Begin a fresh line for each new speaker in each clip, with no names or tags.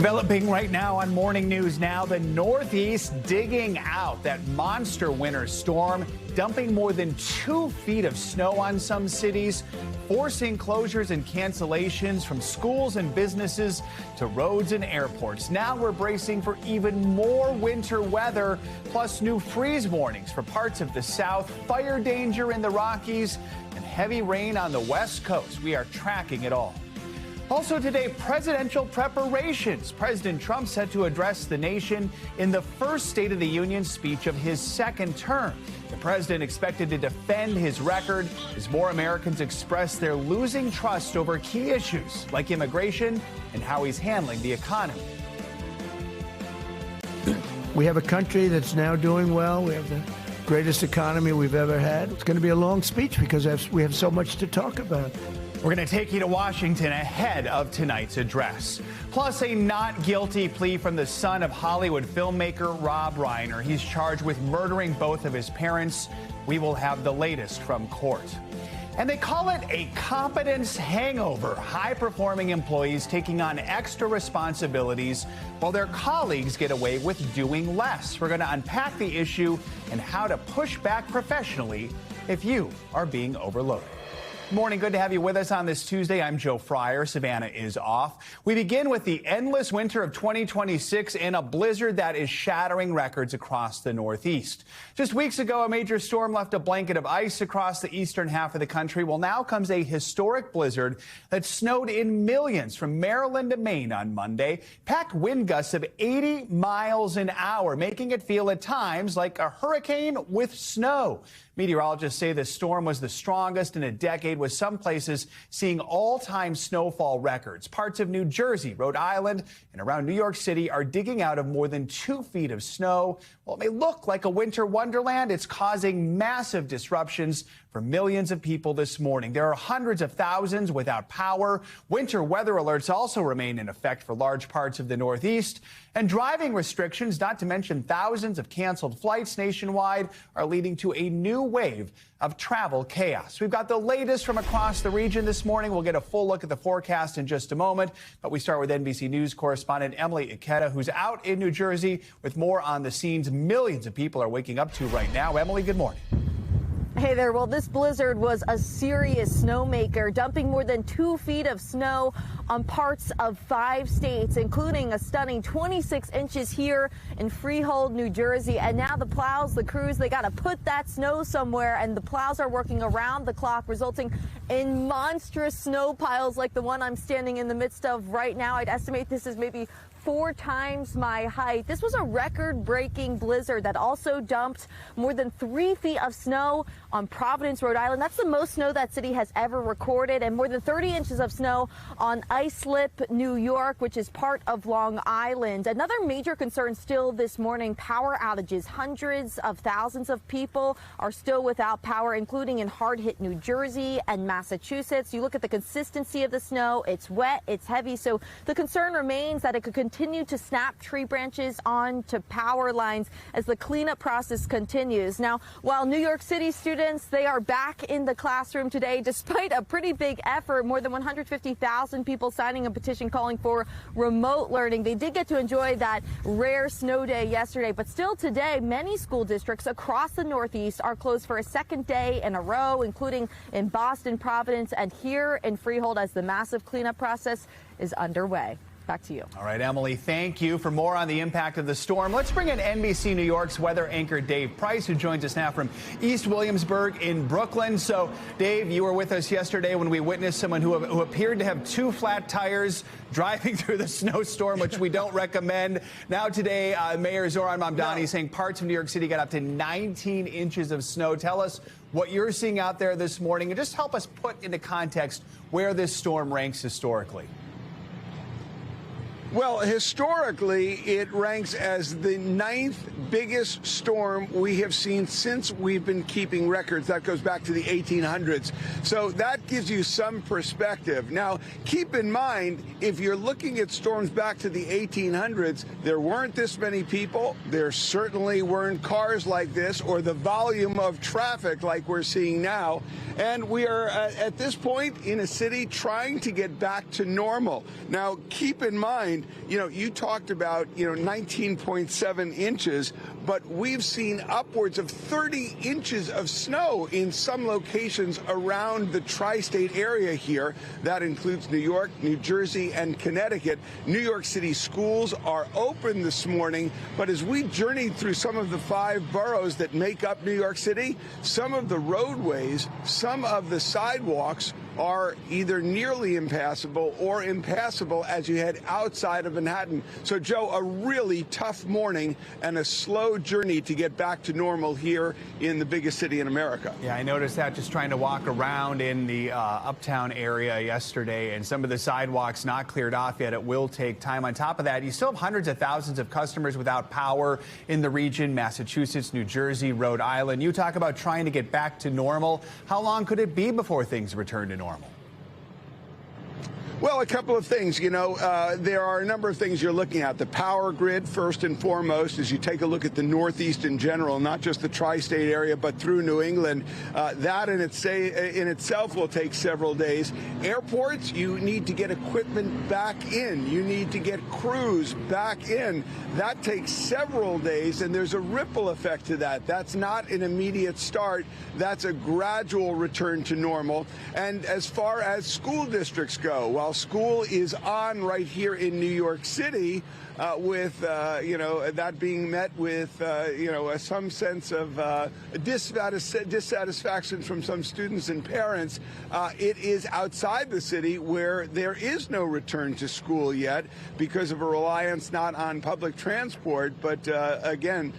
Developing right now on Morning News Now, the Northeast digging out that monster winter storm, dumping more than 2 feet of snow on some cities, forcing closures and cancellations from schools and businesses to roads and airports. Now we're bracing for even more winter weather, plus new freeze warnings for parts of the South, fire danger in the Rockies, and heavy rain on the West Coast. We are tracking it all. Also today, presidential preparations. President Trump set to address the nation in the first State of the Union speech of his second term. The president expected to defend his record as more Americans express their losing trust over key issues like immigration and how he's handling the economy.
We have a country that's now doing well. We have the greatest economy we've ever had. It's going to be a long speech because we have so much to talk about.
We're going to take you to Washington ahead of tonight's address. Plus, a not guilty plea from the son of Hollywood filmmaker Rob Reiner. He's charged with murdering both of his parents. We will have the latest from court. And they call it a competence hangover. High-performing employees taking on extra responsibilities while their colleagues get away with doing less. We're going to unpack the issue and how to push back professionally if you are being overloaded. Morning, good to have you with us on this Tuesday. I'm Joe Fryer. Savannah is off. We begin with the endless winter of 2026 and a blizzard that is shattering records across the Northeast. Just weeks ago, a major storm left a blanket of ice across the eastern half of the country. Well, now comes a historic blizzard that snowed in millions from Maryland to Maine on Monday. Packed wind gusts of 80 miles an hour, making it feel at times like a hurricane with snow. Meteorologists say the storm was the strongest in a decade, with some places seeing all-time snowfall records. Parts of New Jersey, Rhode Island, and around New York City are digging out of more than 2 feet of snow. While it may look like a winter wonderland, it's causing massive disruptions for millions of people this morning. There are hundreds of thousands without power. Winter weather alerts also remain in effect for large parts of the Northeast. And driving restrictions, not to mention thousands of canceled flights nationwide, are leading to a new wave of travel chaos. We've got the latest from across the region this morning. We'll get a full look at the forecast in just a moment. But we start with NBC News correspondent Emily Ikeda, who's out in New Jersey with more on the scenes millions of people are waking up to right now. Emily, good morning.
Hey there. Well, this blizzard was a serious snowmaker, dumping more than 2 feet of snow on parts of 5 states, including a stunning 26 inches here in Freehold, New Jersey. And now the plows, the crews, they got to put that snow somewhere, and the plows are working around the clock, resulting in monstrous snow piles like the one I'm standing in the midst of right now. I'd estimate this is maybe 4 times my height. This was a record-breaking blizzard that also dumped more than 3 feet of snow on Providence, Rhode Island. That's the most snow that city has ever recorded, and more than 30 inches of snow on Islip, New York, which is part of Long Island. Another major concern still this morning, power outages. Hundreds of thousands of people are still without power, including in hard-hit New Jersey and Massachusetts. You look at the consistency of the snow, it's wet, it's heavy, so the concern remains that it could continue to snap tree branches onto power lines as the cleanup process continues. Now, while New York City students, they are back in the classroom today, despite a pretty big effort, more than 150,000 people signing a petition calling for remote learning. They did get to enjoy that rare snow day yesterday, but still today, many school districts across the Northeast are closed for a second day in a row, including in Boston, Providence, and here in Freehold as the massive cleanup process is underway. Back to you.
All right, Emily, thank you. For more on the impact of the storm, let's bring in NBC New York's weather anchor Dave Price, who joins us now from East Williamsburg in Brooklyn. So, Dave, you were with us yesterday when we witnessed someone who appeared to have 2 flat tires driving through the snowstorm, which we don't recommend. Now today, Mayor Zoran Mamdani saying parts of New York City got up to 19 inches of snow. Tell us what you're seeing out there this morning, and just help us put into context where this storm ranks historically.
Well, historically, it ranks as the 9th biggest storm we have seen since we've been keeping records. That goes back to the 1800s. So that gives you some perspective. Now, keep in mind, if you're looking at storms back to the 1800s, there weren't this many people. There certainly weren't cars like this or the volume of traffic like we're seeing now. And we are at this point in a city trying to get back to normal. Now, keep in mind, point, you talked about, 19.7 inches, but we've seen upwards of 30 inches of snow in some locations around the tri-state area here. That includes New York, New Jersey, and Connecticut. New York City schools are open this morning, but as we journeyed through some of the 5 boroughs that make up New York City, some of the roadways, some of the sidewalks are either nearly impassable or impassable as you head outside of Manhattan. So, Joe, a really tough morning and a slow journey to get back to normal here in the biggest city in America.
Yeah, I noticed that just trying to walk around in the uptown area yesterday, and some of the sidewalks not cleared off yet. It will take time. On top of that, you still have hundreds of thousands of customers without power in the region, Massachusetts, New Jersey, Rhode Island. You talk about trying to get back to normal. How long could it be before things return to normal?
Well, a couple of things. There are a number of things you're looking at. The power grid, first and foremost, as you take a look at the Northeast in general, not just the tri-state area, but through New England. That in itself will take several days. Airports, you need to get equipment back in. You need to get crews back in. That takes several days, and there's a ripple effect to that. That's not an immediate start. That's a gradual return to normal. And as far as school districts go, while school is on right here in New York City, with that being met with some sense of dissatisfaction from some students and parents. It is outside the city where there is no return to school yet because of a reliance not on public transport, but again,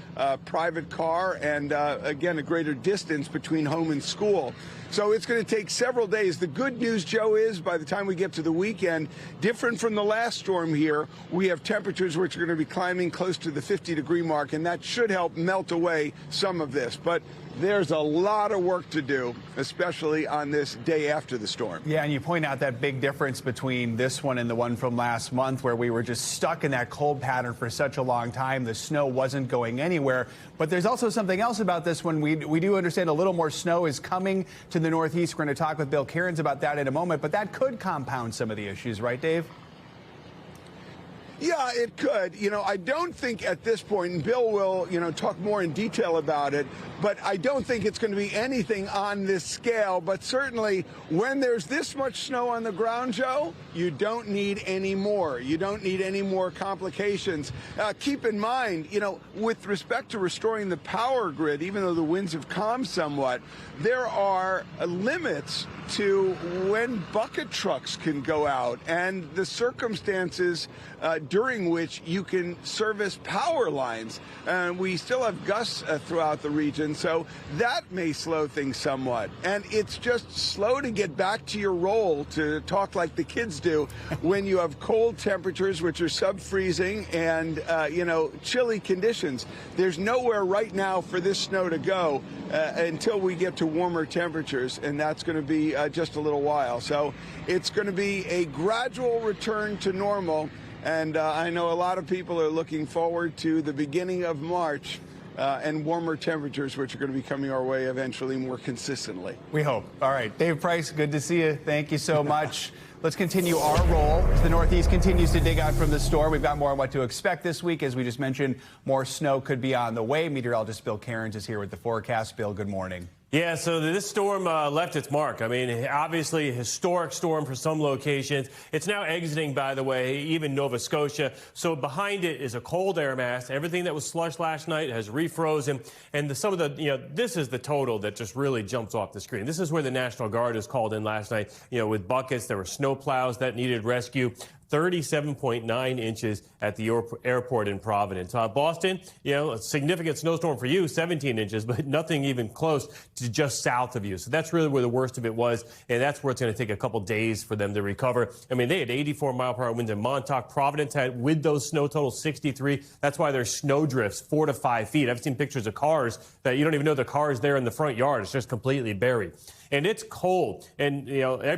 private car, and again, a greater distance between home and school. So it's going to take several days. The good news, Joe, is by the time we get to the weekend, different from the last storm here, we have temperatures which are going to be climbing close to the 50-degree mark, and that should help melt away some of this. But there's a lot of work to do, especially on this day after the storm.
Yeah, and you point out that big difference between this one and the one from last month, where we were just stuck in that cold pattern for such a long time. The snow wasn't going anywhere. But there's also something else about this one. We do understand a little more snow is coming to the Northeast. We're going to talk with Bill Cairns about that in a moment. But that could compound some of the issues, right, Dave?
Yeah, it could. I don't think at this point, and Bill will, talk more in detail about it, but I don't think it's going to be anything on this scale. But certainly when there's this much snow on the ground, Joe, you don't need any more. You don't need any more complications. Keep in mind, with respect to restoring the power grid, even though the winds have calmed somewhat, there are limits to when bucket trucks can go out and the circumstances during which you can service power lines. And we still have gusts throughout the region, so that may slow things somewhat. And it's just slow to get back to your role, to talk like the kids do, when you have cold temperatures, which are sub-freezing, and, chilly conditions. There's nowhere right now for this snow to go until we get to warmer temperatures, and that's going to be just a little while. So it's going to be a gradual return to normal. And I know a lot of people are looking forward to the beginning of March and warmer temperatures, which are going to be coming our way eventually more consistently.
We hope. All right. Dave Price, good to see you. Thank you so much. Let's continue our roll as the Northeast continues to dig out from the storm. We've got more on what to expect this week. As we just mentioned, more snow could be on the way. Meteorologist Bill Cairns is here with the forecast. Bill, good morning.
Yeah, so this storm left its mark. I mean, obviously a historic storm for some locations. It's now exiting, by the way, even Nova Scotia. So behind it is a cold air mass. Everything that was slush last night has refrozen. And this is the total that just really jumps off the screen. This is where the National Guard was called in last night, with buckets. There were snow plows that needed rescue. 37.9 inches at the airport in Providence. Boston, a significant snowstorm for you, 17 inches, but nothing even close to just south of you. So that's really where the worst of it was, and that's where it's going to take a couple days for them to recover. I mean, they had 84-mile-per-hour winds in Montauk. Providence had, with those snow totals, 63. That's why there's snow drifts 4 to 5 feet. I've seen pictures of cars that you don't even know the car is there in the front yard. It's just completely buried. And it's cold. And,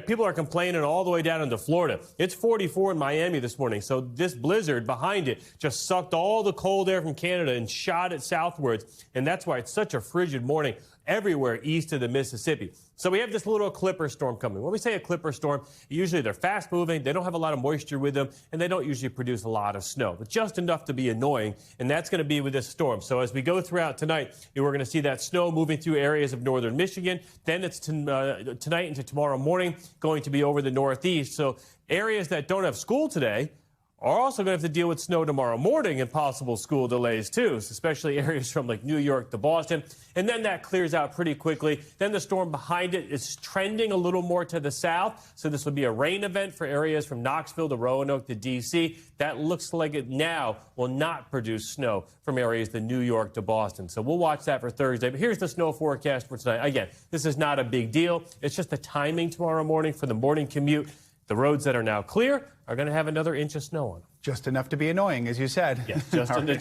people are complaining all the way down into Florida. It's 44 in Miami this morning. So this blizzard behind it just sucked all the cold air from Canada and shot it southwards. And that's why it's such a frigid morning. everywhere east of the Mississippi. So we have this little clipper storm coming. When we say a clipper storm, usually they're fast moving, they don't have a lot of moisture with them, and they don't usually produce a lot of snow, but just enough to be annoying, and that's going to be with this storm. So as we go throughout tonight, we're going to see that snow moving through areas of northern Michigan. Then it's tonight into tomorrow morning going to be over the Northeast. So areas that don't have school today are also going to have to deal with snow tomorrow morning and possible school delays, too, especially areas from like New York to Boston. And then that clears out pretty quickly. Then the storm behind it is trending a little more to the south. So this will be a rain event for areas from Knoxville to Roanoke to D.C. That looks like it now will not produce snow from areas to New York to Boston. So we'll watch that for Thursday. But here's the snow forecast for tonight. Again, this is not a big deal. It's just the timing tomorrow morning for the morning commute. The roads that are now clear are going to have another inch of snow on them.
Just enough to be annoying, as you said.
Yes,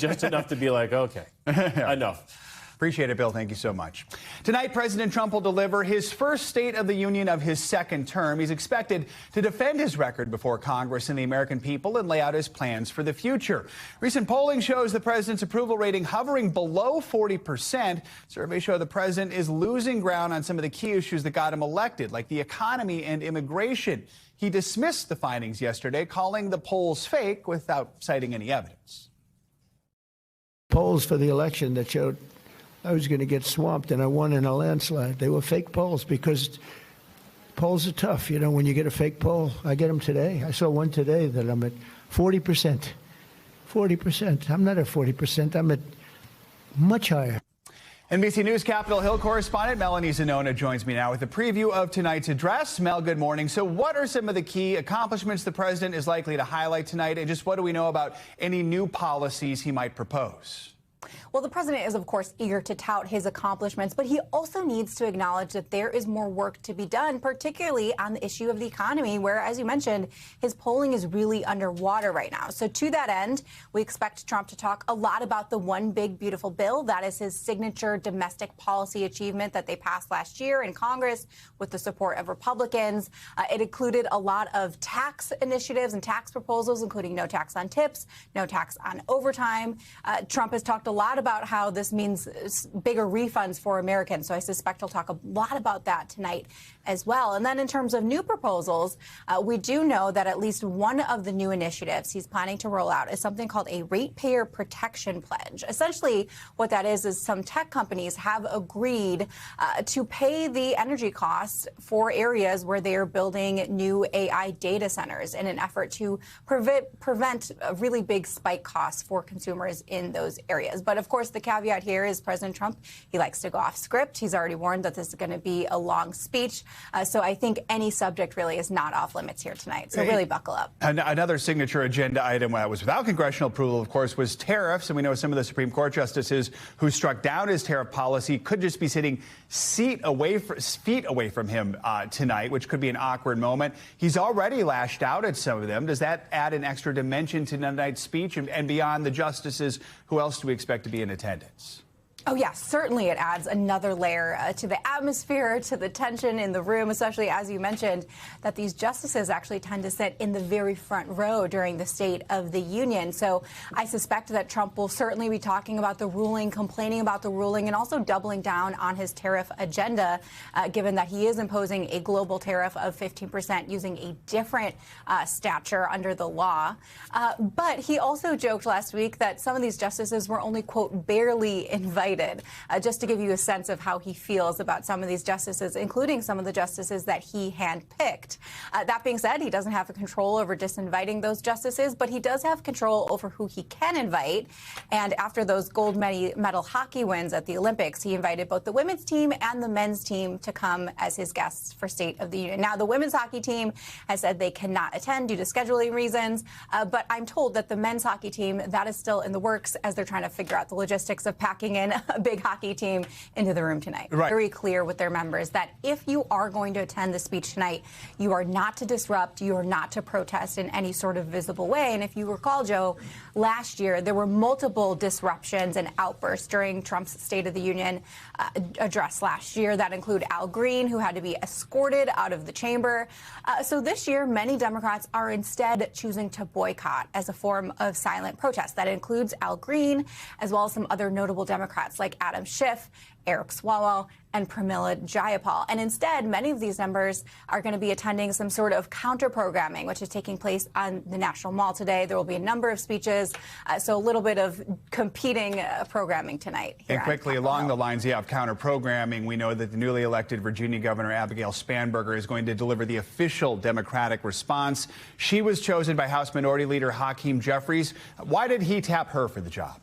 just enough to be like, okay, enough.
Appreciate it, Bill. Thank you so much. Tonight, President Trump will deliver his first State of the Union of his second term. He's expected to defend his record before Congress and the American people and lay out his plans for the future. Recent polling shows the president's approval rating hovering below 40%. Surveys show the president is losing ground on some of the key issues that got him elected, like the economy and immigration. He dismissed the findings yesterday, calling the polls fake without citing any evidence.
Polls for the election that showed I was going to get swamped and I won in a landslide. They were fake polls because polls are tough. You know, when you get a fake poll, I get them today. I saw one today that I'm at 40%. 40%. I'm not at 40%. I'm at much higher.
NBC News Capitol Hill correspondent Melanie Zanona joins me now with a preview of tonight's address. Mel, good morning. So what are some of the key accomplishments the president is likely to highlight tonight? And just what do we know about any new policies he might propose?
Well, the president is, of course, eager to tout his accomplishments, but he also needs to acknowledge that there is more work to be done, particularly on the issue of the economy, where, as you mentioned, his polling is really underwater right now. So to that end, we expect Trump to talk a lot about the One Big Beautiful Bill. That is his signature domestic policy achievement that they passed last year in Congress with the support of Republicans. It included a lot of tax initiatives and tax proposals, including no tax on tips, no tax on overtime. Trump has talked a lot about how this means bigger refunds for Americans. So I suspect he'll talk a lot about that tonight as well. And then in terms of new proposals, we do know that at least one of the new initiatives he's planning to roll out is something called a ratepayer protection pledge. Essentially, what that is some tech companies have agreed to pay the energy costs for areas where they are building new AI data centers in an effort to prevent really big spike costs for consumers in those areas. But of course, the caveat here is President Trump, he likes to go off script. He's already warned that this is going to be a long speech. So I think any subject really is not off limits here tonight. So really buckle up.
Another signature agenda item that was without congressional approval, of course, was tariffs. And we know some of the Supreme Court justices who struck down his tariff policy could just be sitting feet away from him tonight, which could be an awkward moment. He's already lashed out at some of them. Does that add an extra dimension to tonight's speech? And beyond the justices, who else do we expect to be in attendance?
Oh, yeah, certainly it adds another layer to the atmosphere, to the tension in the room, especially as you mentioned, that these justices actually tend to sit in the very front row during the State of the Union. So I suspect that Trump will certainly be talking about the ruling, complaining about the ruling, and also doubling down on his tariff agenda, given that he is imposing a global tariff of 15% using a different stature under the law. But he also joked last week that some of these justices were only, quote, barely invited. Just to give you a sense of how he feels about some of these justices, including some of the justices that he handpicked. That being said, he doesn't have control over disinviting those justices, but he does have control over who he can invite. And after those gold medal hockey wins at the Olympics, he invited both the women's team and the men's team to come as his guests for State of the Union. Now, the women's hockey team has said they cannot attend due to scheduling reasons, but I'm told that the men's hockey team, that is still in the works as they're trying to figure out the logistics of packing in a big hockey team into the room tonight. Right. Very clear with their members that if you are going to attend the speech tonight, you are not to disrupt, you are not to protest in any sort of visible way. And if you recall, Joe, last year there were multiple disruptions and outbursts during Trump's State of the Union address last year. That include Al Green, who had to be escorted out of the chamber. So this year, many Democrats are instead choosing to boycott as a form of silent protest. That includes Al Green, as well as some other notable Democrats Democrats like Adam Schiff, Eric Swalwell, and Pramila Jayapal. And instead, many of these members are going to be attending some sort of counter-programming, which is taking place on the National Mall today. There will be a number of speeches, so a little bit of competing programming tonight.
And quickly, along the lines of counter-programming, we know that the newly elected Virginia Governor Abigail Spanberger is going to deliver the official Democratic response. She was chosen by House Minority Leader Hakeem Jeffries. Why did he tap her for the job?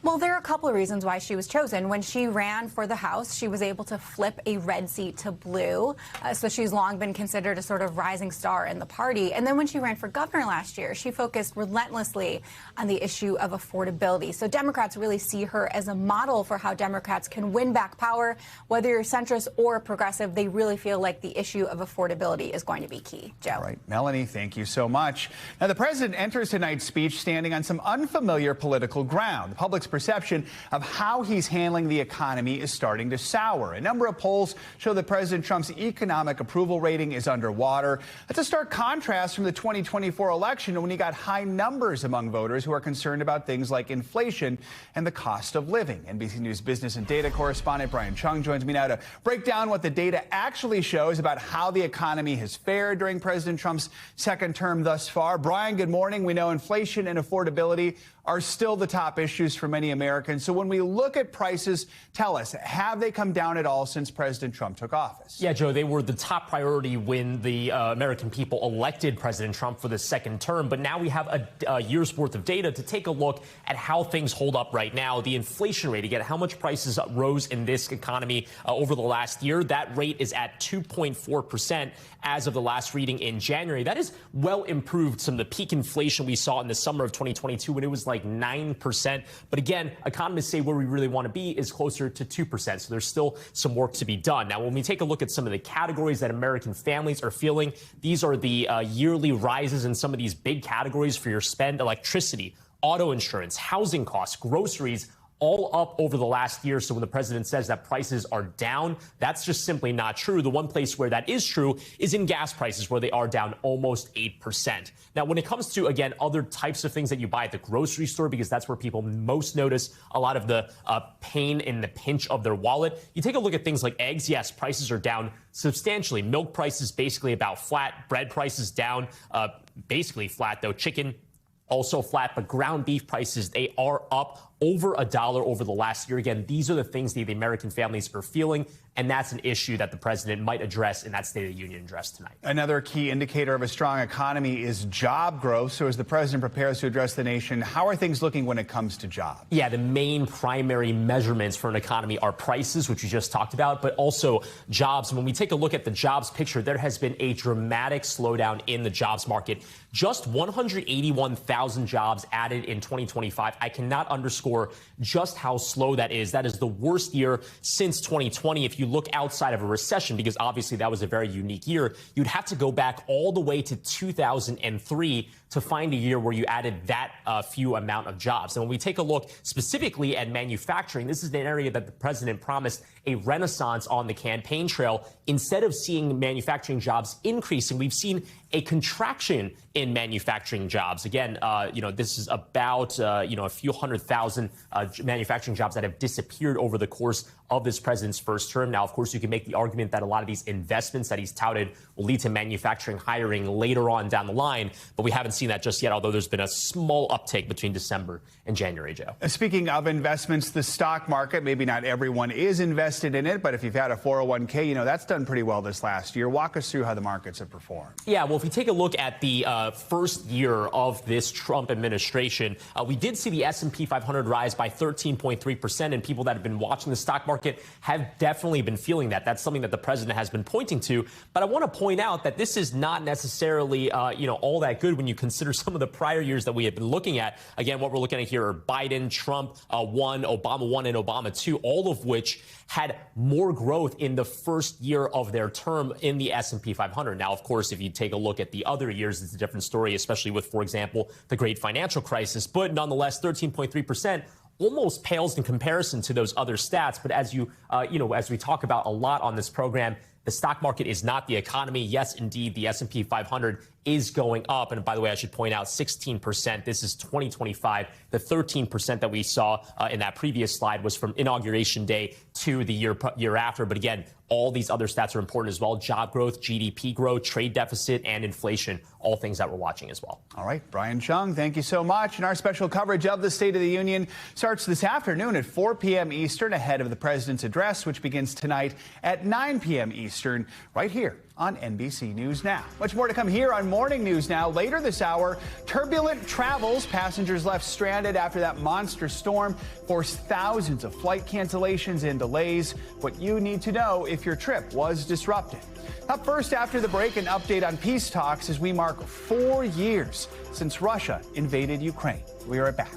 Well, there are a couple of reasons why she was chosen. When she ran for the House, she was able to flip a red seat to blue. So she's long been considered a sort of rising star in the party. And then when she ran for governor last year, she focused relentlessly on the issue of affordability. So Democrats really see her as a model for how Democrats can win back power. Whether you're centrist or progressive, they really feel like the issue of affordability is going to be key. Joe.
All right, Melanie, thank you so much. Now, the president enters tonight's speech standing on some unfamiliar political ground. The public's perception of how he's handling the economy is starting to sour. A number of polls show that President Trump's economic approval rating is underwater. That's a stark contrast from the 2024 election when he got high numbers among voters who are concerned about things like inflation and the cost of living. NBC News business and data correspondent Brian Chung joins me now to break down what the data actually shows about how the economy has fared during President Trump's second term thus far. Brian, good morning. We know inflation and affordability are still the top issues for many Americans. So when we look at prices, tell us, have they come down at all since President Trump took office?
Yeah, Joe, they were the top priority when the American people elected President Trump for the second term. But now we have a year's worth of data to take a look at how things hold up right now. The inflation rate, again, how much prices rose in this economy over the last year. That rate is at 2.4% as of the last reading in January. That is well improved from the peak inflation we saw in the summer of 2022 when it was like 9%. But again, economists say where we really want to be is closer to 2%. So there's still some work to be done. Now, when we take a look at some of the categories that American families are feeling, these are the yearly rises in some of these big categories for your spend: electricity, auto insurance, housing costs, groceries, all up over the last year. So when the president says that prices are down, that's just simply not true. The one place where that is true is in gas prices, where they are down almost 8%. Now, when it comes to, again, other types of things that you buy at the grocery store, because that's where people most notice a lot of the pain in the pinch of their wallet, you take a look at things like eggs. Yes, prices are down substantially. Milk prices basically about flat. Bread prices down basically flat, though. Chicken also flat, but ground beef prices, they are up over $1 over the last year. Again, these are the things that the American families are feeling, and that's an issue that the president might address in that State of the Union address tonight.
Another key indicator of a strong economy is job growth. So as the president prepares to address the nation, how are things looking when it comes to jobs? Yeah, the main primary measurements for an economy are prices, which we just talked about, but also jobs. When we take a look at the jobs picture, there has been a dramatic slowdown in the jobs market. Just 181,000 jobs added in 2025. I cannot underscore just how slow that is. That is the worst year since 2020. If you look outside of a recession, because obviously that was a very unique year, you'd have to go back all the way to 2003 to find a year where you added that few amount of jobs. And when we take a look specifically at manufacturing, this is an area that the president promised a renaissance on the campaign trail. Instead of seeing manufacturing jobs increasing, we've seen a contraction in manufacturing jobs. Again, this is about, a few 100,000 manufacturing jobs that have disappeared over the course of this president's first term. Now, of course, you can make the argument that a lot of these investments that he's touted will lead to manufacturing hiring later on down the line, but we haven't seen that just yet, although there's been a small uptake between December and January, Joe. Speaking of investments, the stock market, maybe not everyone is invested in it, but if you've had a 401k, that's done pretty well this last year. Walk us through how the markets have performed. Yeah, well, if we take a look at the first year of this Trump administration, we did see the S&P 500 rise by 13.3%, and people that have been watching the stock market have definitely been feeling that. That's something that the president has been pointing to. But I want to point out that this is not necessarily, all that good when you consider some of the prior years that we have been looking at. Again, what we're looking at here are Biden, Trump 1, Obama 1, and Obama 2, all of which had more growth in the first year of their term in the S&P 500. Now, of course, if you take a look at the other years, it's a different story, especially with, for example, the great financial crisis. But nonetheless, 13.3% almost pales in comparison to those other stats. But as as we talk about a lot on this program,
The stock market is not the economy. Yes, indeed, the S&P 500 is going up. And by the way, I should point out 16%. This is 2025. The 13% that we saw in that previous slide was from inauguration day to the year after. But again, all these other stats are important as well. Job growth, GDP growth, trade deficit, and inflation, all things that we're watching as well.
All right, Brian Chung, thank you so much. And our special coverage of the State of the Union starts this afternoon at 4 p.m. Eastern, ahead of the president's address, which begins tonight at 9 p.m. Eastern, right here on NBC News Now. Much more to come here on Morning News Now. Later this hour, turbulent travels. Passengers left stranded after that monster storm forced thousands of flight cancellations and delays. What you need to know if your trip was disrupted. Up first after the break, an update on peace talks as we mark 4 years since Russia invaded Ukraine. We are back.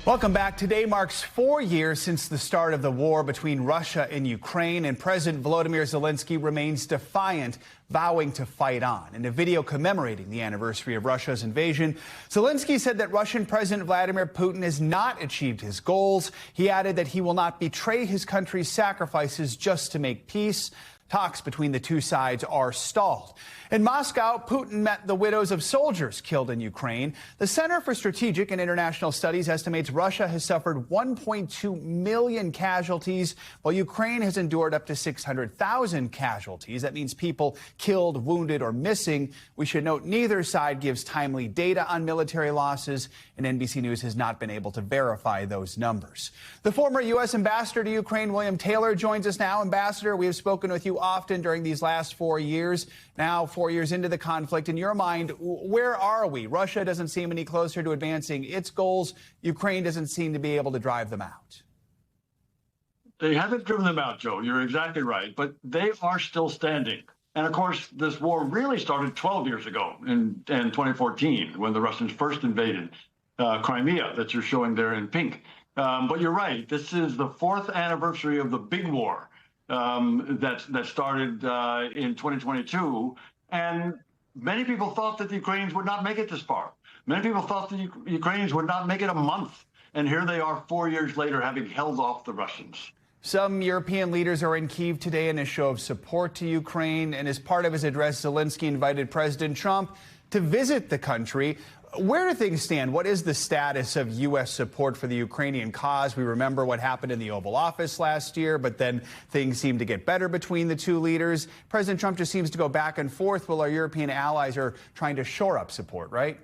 Welcome back. Today marks 4 years since the start of the war between Russia and Ukraine, and President Volodymyr Zelensky remains defiant, vowing to fight on. In a video commemorating the anniversary of Russia's invasion, Zelensky said that Russian President Vladimir Putin has not achieved his goals. He added that he will not betray his country's sacrifices just to make peace. Talks between the two sides are stalled. In Moscow, Putin met the widows of soldiers killed in Ukraine. The Center for Strategic and International Studies estimates Russia has suffered 1.2 million casualties, while Ukraine has endured up to 600,000 casualties. That means people killed, wounded, or missing. We should note neither side gives timely data on military losses, and NBC News has not been able to verify those numbers. The former U.S. ambassador to Ukraine, William Taylor, joins us now. Ambassador, we have spoken with you often during these last 4 years. Now, 4 years into the conflict, in your mind, where are we? Russia doesn't seem any closer to advancing its goals. Ukraine doesn't seem to be able to drive them out.
They haven't driven them out, Joe. You're exactly right. But they are still standing. And of course, this war really started 12 years ago in 2014, when the Russians first invaded Crimea, that you're showing there in pink. But you're right. This is the 4th anniversary of the big war that started in 2022. And many people thought that the Ukrainians would not make it this far. Many people thought the Ukrainians would not make it a month. And here they are 4 years later, having held off the Russians.
Some European leaders are in Kyiv today in a show of support to Ukraine. And as part of his address, Zelensky invited President Trump to visit the country. Where do things stand? What is the status of U.S. support for the Ukrainian cause? We remember what happened in the Oval Office last year, but then things seem to get better between the two leaders. President Trump just seems to go back and forth while our European allies are trying to shore up support, right?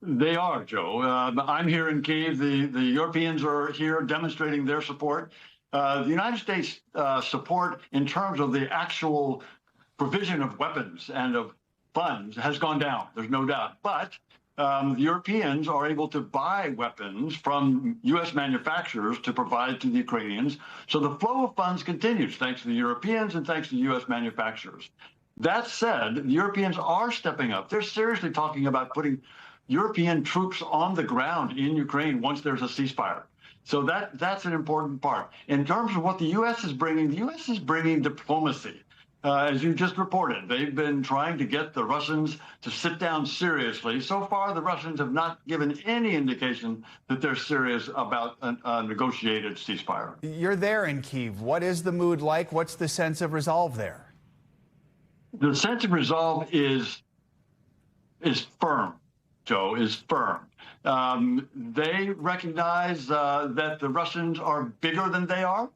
They are, Joe. I'm here in Kyiv. The Europeans are here demonstrating their support. The United States support in terms of the actual provision of weapons and of funds has gone down. There's no doubt. But the Europeans are able to buy weapons from U.S. manufacturers to provide to the Ukrainians. So the flow of funds continues, thanks to the Europeans and thanks to U.S. manufacturers. That said, the Europeans are stepping up. They're seriously talking about putting European troops on the ground in Ukraine once there's a ceasefire. So that's an important part. In terms of what the U.S. is bringing, the U.S. is bringing diplomacy. As you just reported, they've been trying to get the Russians to sit down seriously. So far, the Russians have not given any indication that they're serious about a negotiated ceasefire.
You're there in Kyiv. What is the mood like? What's the sense of resolve there?
The sense of resolve is firm, Joe, is firm. They recognize that the Russians are bigger than they are,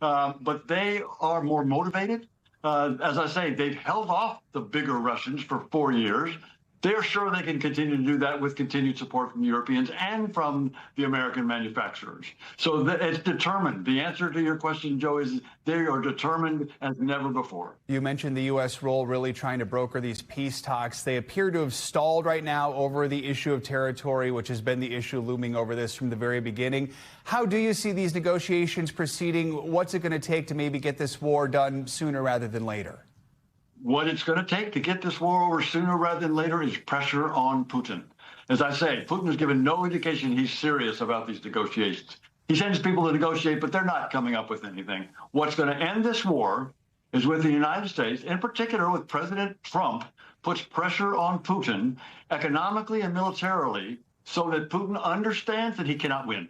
but they are more motivated. As I say, they've held off the bigger Russians for 4 years. They're sure they can continue to do that with continued support from the Europeans and from the American manufacturers. So it's determined. The answer to your question, Joe, is they are determined as never before.
You mentioned the U.S. role really trying to broker these peace talks. They appear to have stalled right now over the issue of territory, which has been the issue looming over this from the very beginning. How do you see these negotiations proceeding? What's it going to take to maybe get this war done sooner rather than later?
What it's going to take to get this war over sooner rather than later is pressure on Putin. As I say, Putin has given no indication he's serious about these negotiations. He sends people to negotiate, but they're not coming up with anything. What's going to end this war is with the United States, in particular with President Trump, puts pressure on Putin economically and militarily so that Putin understands that he cannot win.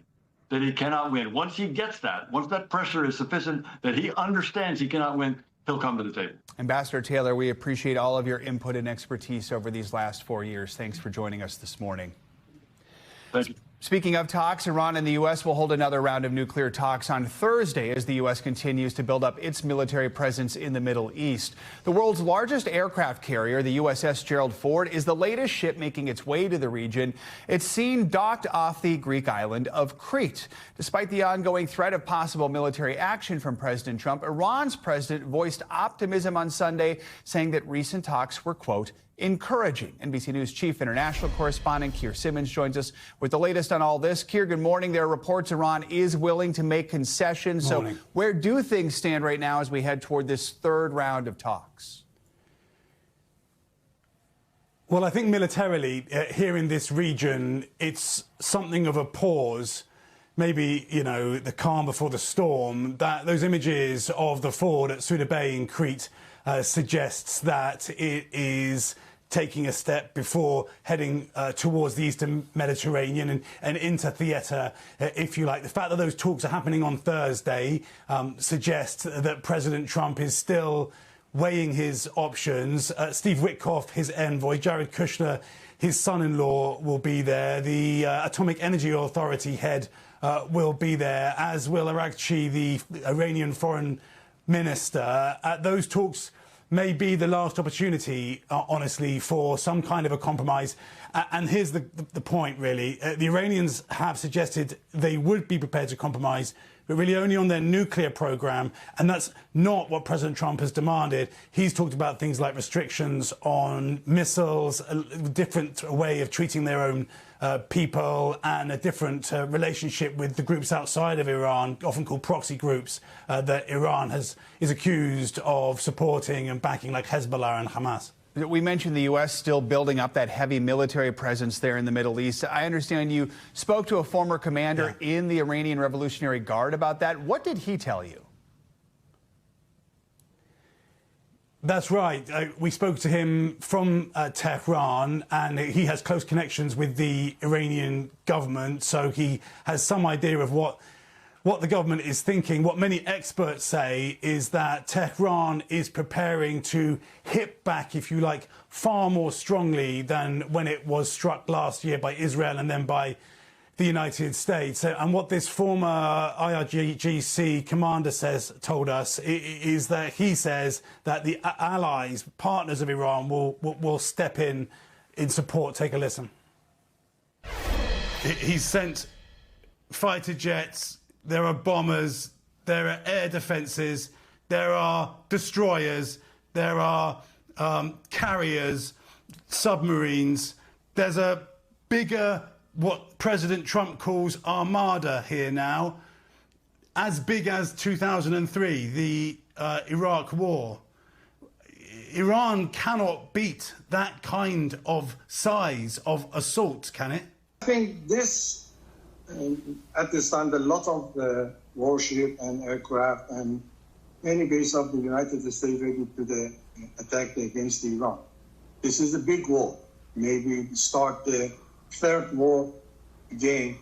that he cannot win. Once he gets that, once that pressure is sufficient that he understands he cannot win, he'll come to the table.
Ambassador Taylor, we appreciate all of your input and expertise over these last 4 years. Thanks for joining us this morning.
Thank you.
Speaking of talks, Iran and the U.S. will hold another round of nuclear talks on Thursday as the U.S. continues to build up its military presence in the Middle East. The world's largest aircraft carrier, the USS Gerald Ford, is the latest ship making its way to the region. It's seen docked off the Greek island of Crete. Despite the ongoing threat of possible military action from President Trump, Iran's president voiced optimism on Sunday, saying that recent talks were, quote, encouraging. NBC News chief international correspondent Keir Simmons joins us with the latest on all this. Keir, good morning. There are reports Iran is willing to make concessions. So where do things stand right now as we head toward this third round of talks?
Well, I think militarily here in this region, it's something of a pause. Maybe, you know, the calm before the storm. That those images of the Ford at Suda Bay in Crete suggests that it is taking a step before heading towards the Eastern Mediterranean and into theatre, if you like. The fact that those talks are happening on Thursday suggests that President Trump is still weighing his options. Steve Witkoff, his envoy, Jared Kushner, his son-in-law, will be there. The Atomic Energy Authority head will be there, as will Araghchi, the Iranian foreign minister. Those talks may be the last opportunity, honestly, for some kind of a compromise. And here's the point, really. The Iranians have suggested they would be prepared to compromise, but really only on their nuclear program. And that's not what President Trump has demanded. He's talked about things like restrictions on missiles, a different way of treating their own people, and a different relationship with the groups outside of Iran, often called proxy groups, that Iran is accused of supporting and backing, like Hezbollah and Hamas.
We mentioned the U.S. still building up that heavy military presence there in the Middle East. I understand you spoke to a former commander in the Iranian Revolutionary Guard about that. What did he tell you?
That's right. We spoke to him from Tehran, and he has close connections with the Iranian government, so he has some idea of what the government is thinking. What many experts say is that Tehran is preparing to hit back, if you like, far more strongly than when it was struck last year by Israel and then by the United States. And what this former IRGC commander told us is that he says that the allies, partners of Iran, will step in support. Take a listen. He's sent fighter jets. There are bombers, there are air defences, there are destroyers, there are carriers, submarines. There's a bigger, what President Trump calls armada here now, as big as 2003, the Iraq War. Iran cannot beat that kind of size of assault, can it?
I think this... at this time, a lot of the warship and aircraft and many bases of the United States ready to the attack against Iran. This is a big war. Maybe start the third war again,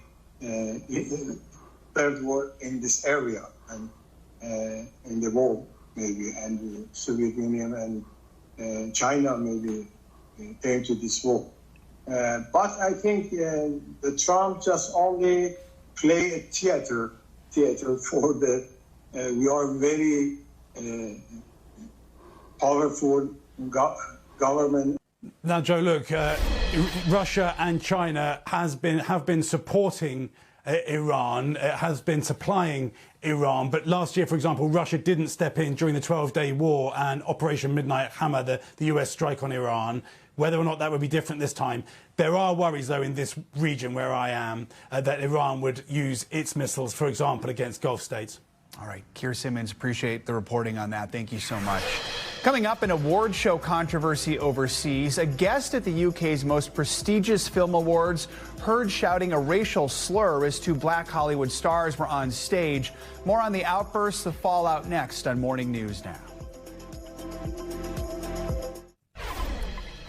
third war in this area and in the world, maybe, and the Soviet Union and China maybe came to this war. But I think the Trump just only play a theater for the. We are very powerful government.
Now, Joe, look, Russia and China have been supporting Iran, has been supplying Iran. But last year, for example, Russia didn't step in during the 12-day war and Operation Midnight Hammer, the US strike on Iran. Whether or not that would be different this time. There are worries, though, in this region where I am, that Iran would use its missiles, for example, against Gulf states.
All right. Keir Simmons, appreciate the reporting on that. Thank you so much. Coming up, an award show controversy overseas. A guest at the UK's most prestigious film awards heard shouting a racial slur as two black Hollywood stars were on stage. More on the outbursts, the fallout next on Morning News Now.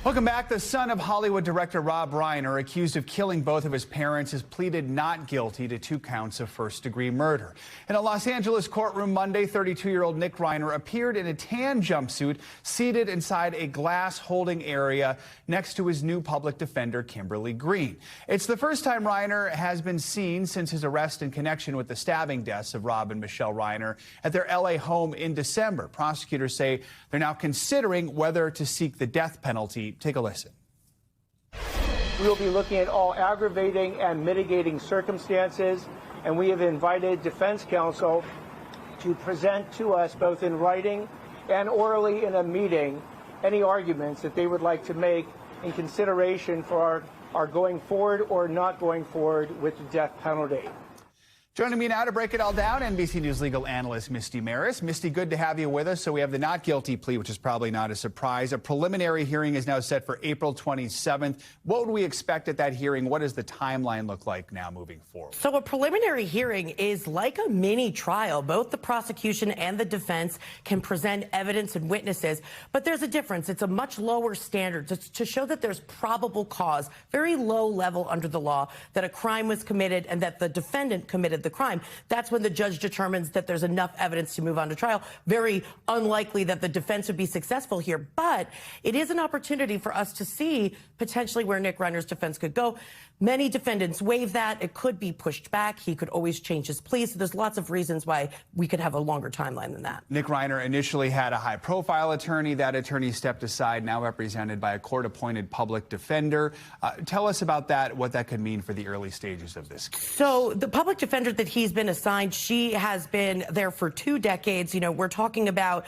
Welcome back. The son of Hollywood director Rob Reiner, accused of killing both of his parents, has pleaded not guilty to 2 counts of first-degree murder. In a Los Angeles courtroom Monday, 32-year-old Nick Reiner appeared in a tan jumpsuit, seated inside a glass holding area next to his new public defender, Kimberly Green. It's the first time Reiner has been seen since his arrest in connection with the stabbing deaths of Rob and Michelle Reiner at their L.A. home in December. Prosecutors say they're now considering whether to seek the death penalty. Take a listen.
We will be looking at all aggravating and mitigating circumstances, and we have invited defense counsel to present to us both in writing and orally in a meeting any arguments that they would like to make in consideration for our going forward or not going forward with the death penalty.
Joining me now to break it all down, NBC News legal analyst Misty Maris. Misty, good to have you with us. So we have the not guilty plea, which is probably not a surprise. A preliminary hearing is now set for April 27th. What would we expect at that hearing? What does the timeline look like now moving forward?
So a preliminary hearing is like a mini trial. Both the prosecution and the defense can present evidence and witnesses, but there's a difference. It's a much lower standard to show that there's probable cause, very low level under the law, that a crime was committed and that the defendant committed the crime. That's when the judge determines that there's enough evidence to move on to trial. Very unlikely that the defense would be successful here, but it is an opportunity for us to see potentially where Nick Reiner's defense could go. Many defendants waive that. It could be pushed back. He could always change his plea. So there's lots of reasons why we could have a longer timeline than that.
Nick Reiner initially had a high-profile attorney. That attorney stepped aside, now represented by a court-appointed public defender. Tell us about that, what that could mean for the early stages of this case.
So the public defender that he's been assigned, she has been there for 2 decades. You know, we're talking about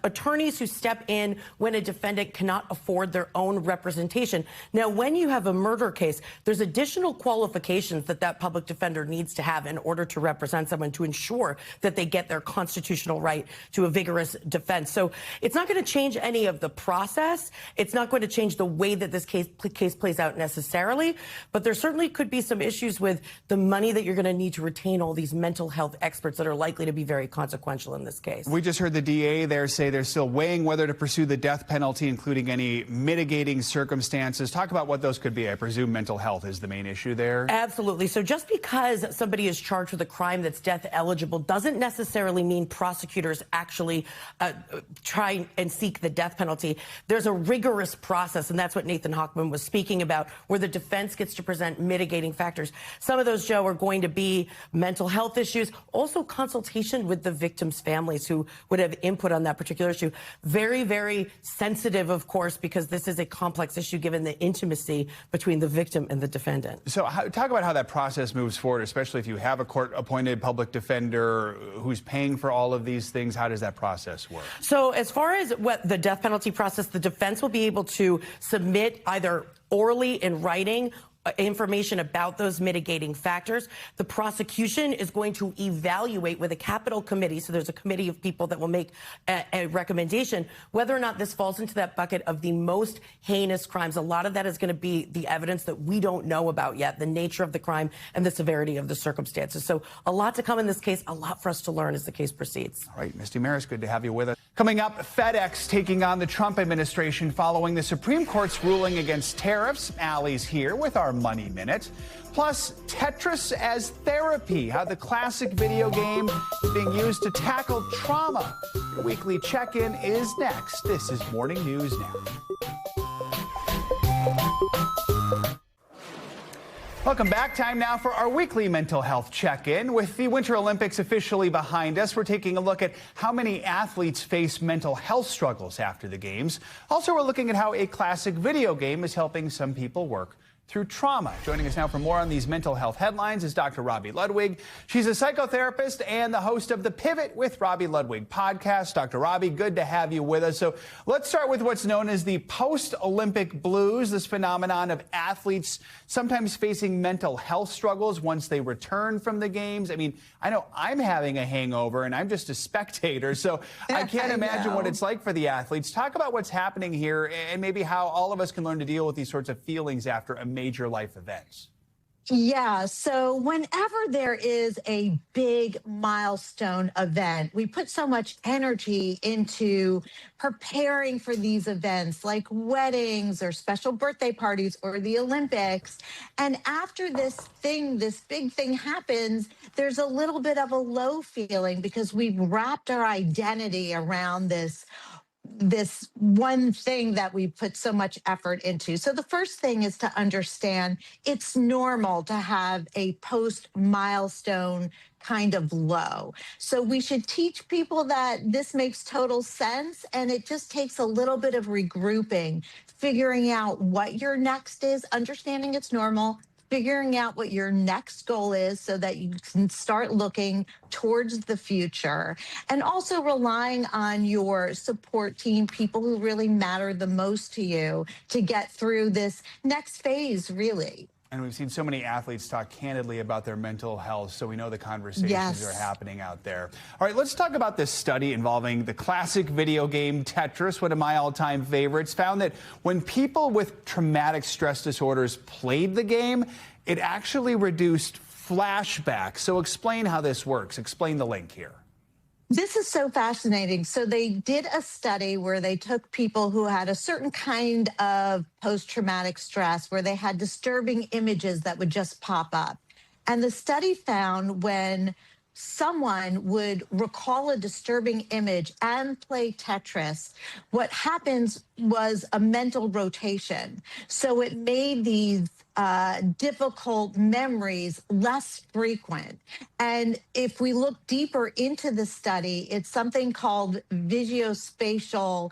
attorneys who step in when a defendant cannot afford their own representation. Now, when you have a murder case, there's additional qualifications that public defender needs to have in order to represent someone to ensure that they get their constitutional right to a vigorous defense. So it's not going to change any of the process. It's not going to change the way that this case plays out necessarily, but there certainly could be some issues with the money that you're going to need to retain all these mental health experts that are likely to be very consequential in this case.
We just heard the DA there say they're still weighing whether to pursue the death penalty, including any mitigating circumstances. Talk about what those could be. I presume mental health is the main issue there.
Absolutely. So just because somebody is charged with a crime that's death eligible doesn't necessarily mean prosecutors actually try and seek the death penalty. There's a rigorous process, and that's what Nathan Hochman was speaking about, where the defense gets to present mitigating factors. Some of those, Joe, are going to be mental health issues, also consultation with the victims' families who would have input on that particular issue. Very, very sensitive, of course, because this is a complex issue given the intimacy between the victim and the defendant.
So talk about how that process moves forward, especially if you have a court-appointed public defender who's paying for all of these things. How does that process work?
So as far as what the death penalty process, the defense will be able to submit either orally in writing information about those mitigating factors. The prosecution is going to evaluate with a capital committee, so there's a committee of people that will make a recommendation, whether or not this falls into that bucket of the most heinous crimes. A lot of that is going to be the evidence that we don't know about yet, the nature of the crime and the severity of the circumstances. So a lot to come in this case, a lot for us to learn as the case proceeds.
All right, Misty Maris, good to have you with us. Coming up, FedEx taking on the Trump administration following the Supreme Court's ruling against tariffs. Allie's here with our Money Minute. Plus, Tetris as therapy, how the classic video game is being used to tackle trauma. Your weekly check-in is next. This is Morning News Now. Welcome back. Time now for our weekly mental health check-in. With the Winter Olympics officially behind us, we're taking a look at how many athletes face mental health struggles after the games. Also, we're looking at how a classic video game is helping some people work through trauma. Joining us now for more on these mental health headlines is Dr. Robbie Ludwig. She's a psychotherapist and the host of the Pivot with Robbie Ludwig podcast. Dr. Robbie, good to have you with us. So let's start with what's known as the post-Olympic blues, this phenomenon of athletes sometimes facing mental health struggles once they return from the games. I mean, I know I'm having a hangover and I'm just a spectator, so I can't imagine what it's like for the athletes. Talk about what's happening here and maybe how all of us can learn to deal with these sorts of feelings after a major life events.
Yeah, so whenever there is a big milestone event, we put so much energy into preparing for these events like weddings or special birthday parties or the Olympics. And after this big thing happens, there's a little bit of a low feeling because we've wrapped our identity around this one thing that we put so much effort into. So the first thing is to understand it's normal to have a post-milestone kind of low. So we should teach people that this makes total sense, and it just takes a little bit of regrouping, figuring out what your next is, understanding it's normal, figuring out what your next goal is so that you can start looking towards the future, and also relying on your support team, people who really matter the most to you, to get through this next phase, really.
And we've seen so many athletes talk candidly about their mental health, so we know the conversations are happening out there. All right, let's talk about this study involving the classic video game Tetris, one of my all-time favorites, found that when people with traumatic stress disorders played the game, it actually reduced flashbacks. So explain how this works. Explain the link here.
This is so fascinating. So they did a study where they took people who had a certain kind of post-traumatic stress, where they had disturbing images that would just pop up. And the study found when someone would recall a disturbing image and play Tetris, what happens was a mental rotation. So it made these difficult memories less frequent. And if we look deeper into the study, it's something called visuospatial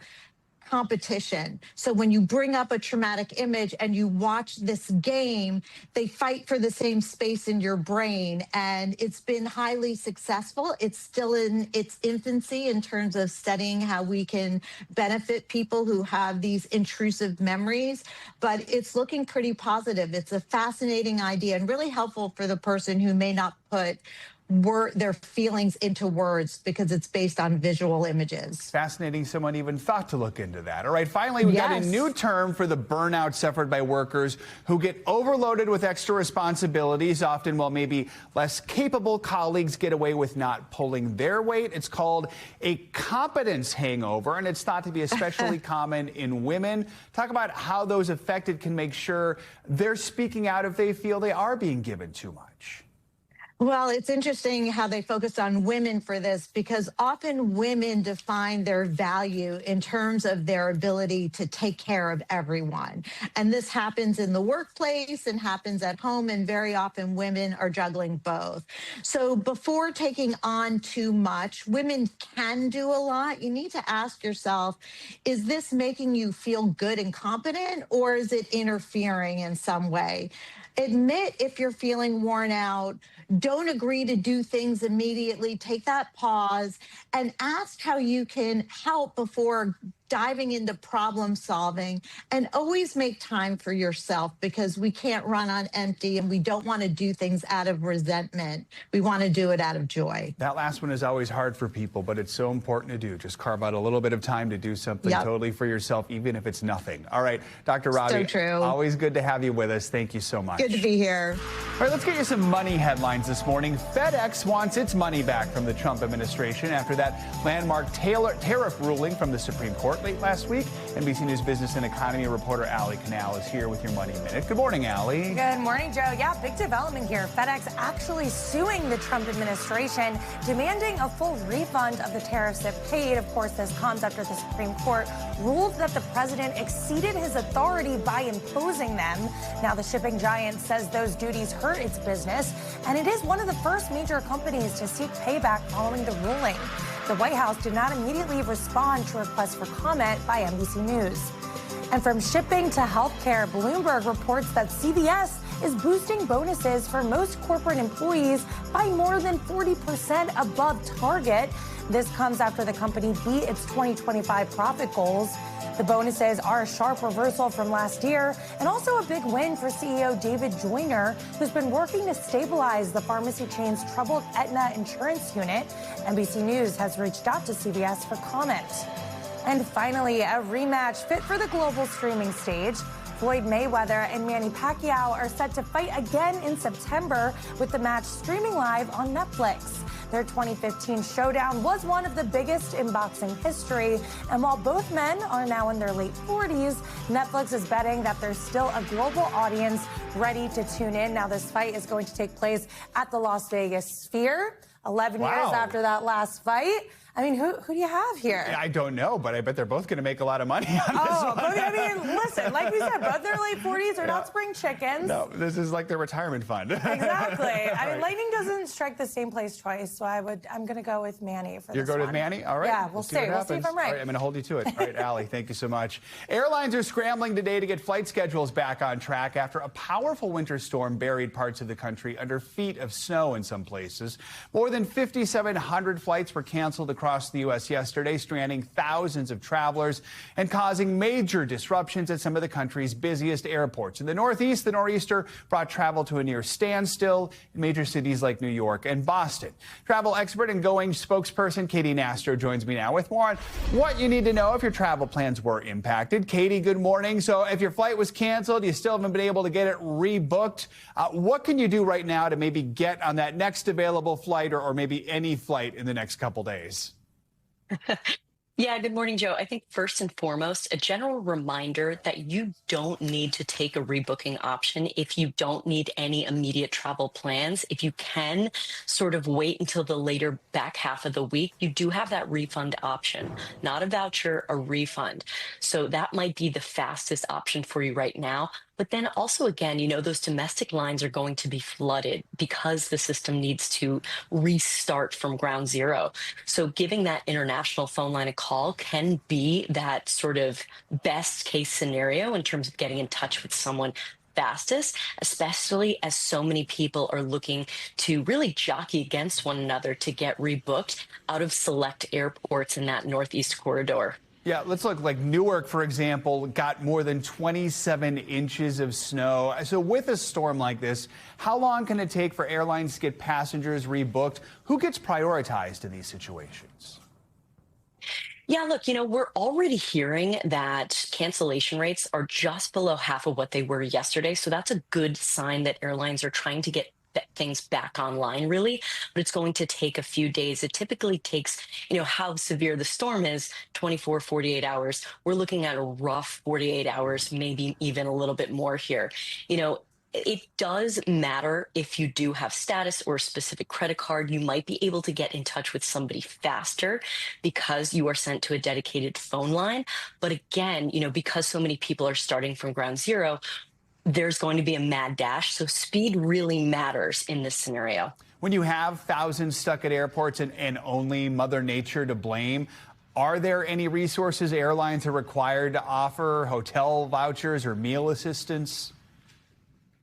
competition. So when you bring up a traumatic image and you watch this game, they fight for the same space in your brain. And it's been highly successful. It's still in its infancy in terms of studying how we can benefit people who have these intrusive memories, but it's looking pretty positive. It's a fascinating idea and really helpful for the person who may not put their feelings into words because it's based on visual images.
Fascinating someone even thought to look into that. All right, finally, we got a new term for the burnout suffered by workers who get overloaded with extra responsibilities, often while maybe less capable colleagues get away with not pulling their weight. It's called a competence hangover, and it's thought to be especially common in women. Talk about how those affected can make sure they're speaking out if they feel they are being given too much.
Well, it's interesting how they focus on women for this, because often women define their value in terms of their ability to take care of everyone. And this happens in the workplace and happens at home, and very often women are juggling both. So before taking on too much, women can do a lot. You need to ask yourself, is this making you feel good and competent, or is it interfering in some way? Admit if you're feeling worn out. Don't agree to do things immediately. Take that pause and ask how you can help before diving into problem solving, and always make time for yourself, because we can't run on empty and we don't want to do things out of resentment. We want to do it out of joy.
That last one is always hard for people, but it's so important to do. Just carve out a little bit of time to do something totally for yourself, even if it's nothing. All right, Dr. Robbie,
so true.
Always good to have you with us. Thank you so much.
Good to be here.
All right, let's get you some money headlines this morning. FedEx wants its money back from the Trump administration after that landmark tariff ruling from the Supreme Court late last week. NBC News business and economy reporter Allie Canal is here with your Money Minute. Good morning, Allie.
Good morning, Joe. Yeah, big development here. FedEx actually suing the Trump administration, demanding a full refund of the tariffs it paid. Of course, this comes after the Supreme Court ruled that the president exceeded his authority by imposing them. Now, the shipping giant says those duties hurt its business, and it is one of the first major companies to seek payback following the ruling. The White House did not immediately respond to requests for comment by NBC News. And from shipping to healthcare, Bloomberg reports that CVS is boosting bonuses for most corporate employees by more than 40% above target. This comes after the company beat its 2025 profit goals. The bonuses are a sharp reversal from last year, and also a big win for CEO David Joyner, who's been working to stabilize the pharmacy chain's troubled Aetna insurance unit. NBC News has reached out to CVS for comment. And finally, a rematch fit for the global streaming stage. Floyd Mayweather and Manny Pacquiao are set to fight again in September, with the match streaming live on Netflix. Their 2015 showdown was one of the biggest in boxing history, and while both men are now in their late 40s, Netflix is betting that there's still a global audience ready to tune in. Now, this fight is going to take place at the Las Vegas Sphere, 11 years after that last fight. I mean, who do you have here?
I don't know, but I bet they're both going to make a lot of money on this one.
But I mean, listen, like we said, both their late 40s are not spring chickens.
No, this is like their retirement fund.
Exactly. I mean, lightning doesn't strike the same place twice, so I'm going to go with Manny for this
You're going
one.
with Manny? All right.
Yeah, we'll see. We'll see if I'm right.
All right, I'm going to hold you to it. All right, Allie, thank you so much. Airlines are scrambling today to get flight schedules back on track after a powerful winter storm buried parts of the country under feet of snow in some places. More than 5,700 flights were canceled across the U.S. yesterday, stranding thousands of travelers and causing major disruptions at some of the country's busiest airports. In the Northeast, the nor'easter brought travel to a near standstill in major cities like New York and Boston. Travel expert and Going spokesperson Katie Nastro joins me now with more on what you need to know if your travel plans were impacted. Katie, good morning. So if your flight was canceled, you still haven't been able to get it rebooked. What can you do right now to maybe get on that next available flight or maybe any flight in the next couple days?
Yeah, good morning, Joe. I think first and foremost, a general reminder that you don't need to take a rebooking option if you don't need any immediate travel plans. If you can sort of wait until the later back half of the week, you do have that refund option, not a voucher, a refund. So that might be the fastest option for you right now. But then also, again, you know, those domestic lines are going to be flooded because the system needs to restart from ground zero. So giving that international phone line a call can be that sort of best case scenario in terms of getting in touch with someone fastest, especially as so many people are looking to really jockey against one another to get rebooked out of select airports in that Northeast corridor.
Yeah, let's look. Like Newark, for example, got more than 27 inches of snow. So with a storm like this, how long can it take for airlines to get passengers rebooked? Who gets prioritized in these situations?
Yeah, look, you know, we're already hearing that cancellation rates are just below half of what they were yesterday. So that's a good sign that airlines are trying to get things back online, really, but it's going to take a few days. It typically takes, you know, how severe the storm is, 24, 48 hours. We're looking at a rough 48 hours, maybe even a little bit more here. You know, it does matter if you do have status or a specific credit card. You might be able to get in touch with somebody faster because you are sent to a dedicated phone line. But again, you know, because so many people are starting from ground zero, there's going to be a mad dash. So speed really matters in this scenario.
When you have thousands stuck at airports and only Mother Nature to blame, are there any resources airlines are required to offer, hotel vouchers or meal assistance?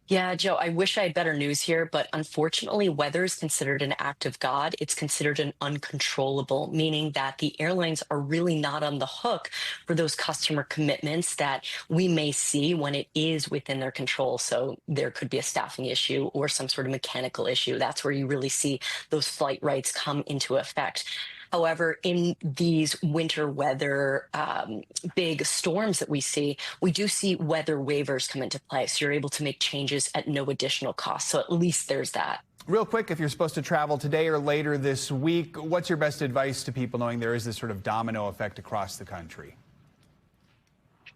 Yeah, Joe, I wish I had better news here, but unfortunately, weather is considered an act of God. It's considered an uncontrollable, meaning that the airlines are really not on the hook for those customer commitments that we may see when it is within their control. So there could be a staffing issue or some sort of mechanical issue. That's where you really see those flight rights come into effect. However, in these winter weather big storms that we see, we do see weather waivers come into play. So you're able to make changes at no additional cost. So at least there's that.
Real quick, if you're supposed to travel today or later this week, what's your best advice to people knowing there is this sort of domino effect across the country?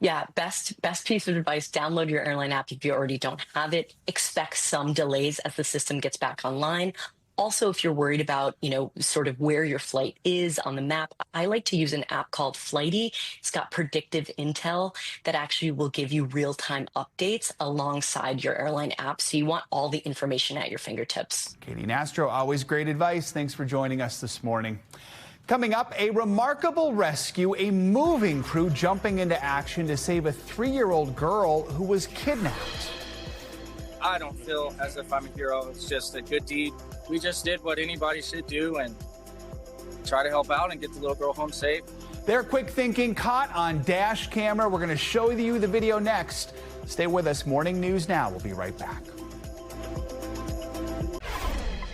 Yeah, best piece of advice, download your airline app if you already don't have it. Expect some delays as the system gets back online. Also, if you're worried about, you know, sort of where your flight is on the map, I like to use an app called Flighty. It's got predictive intel that actually will give you real-time updates alongside your airline app. So you want all the information at your fingertips.
Katie Nastro, always great advice. Thanks for joining us this morning. Coming up, a remarkable rescue, a moving crew jumping into action to save a 3-year-old girl who was kidnapped.
I don't feel as if I'm a hero. It's just a good deed. We just did what anybody should do and try to help out and get the little girl home safe.
Their quick thinking caught on dash camera. We're going to show you the video next. Stay with us. Morning News Now. We'll be right back.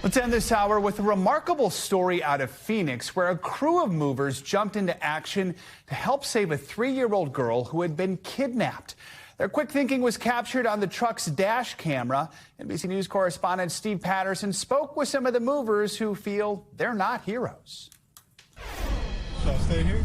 Let's end this hour with a remarkable story out of Phoenix where a crew of movers jumped into action to help save a 3-year-old girl who had been kidnapped. Their quick thinking was captured on the truck's dash camera. NBC News correspondent Steve Patterson spoke with some of the movers who feel they're not heroes.
Shall I stay here?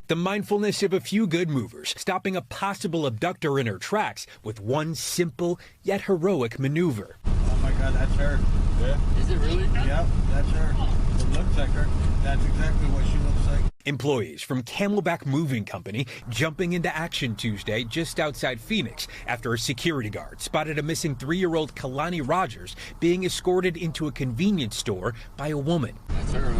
The mindfulness of a few good movers, stopping a possible abductor in her tracks with one simple yet heroic maneuver.
Oh my God, that's her. Yeah. Is it really? Yep, that's her. It looks like her. That's exactly what she looks like.
Employees from Camelback Moving Company jumping into action Tuesday just outside Phoenix after a security guard spotted a missing 3-year-old Kalani Rogers being escorted into a convenience store by a woman.
That's her.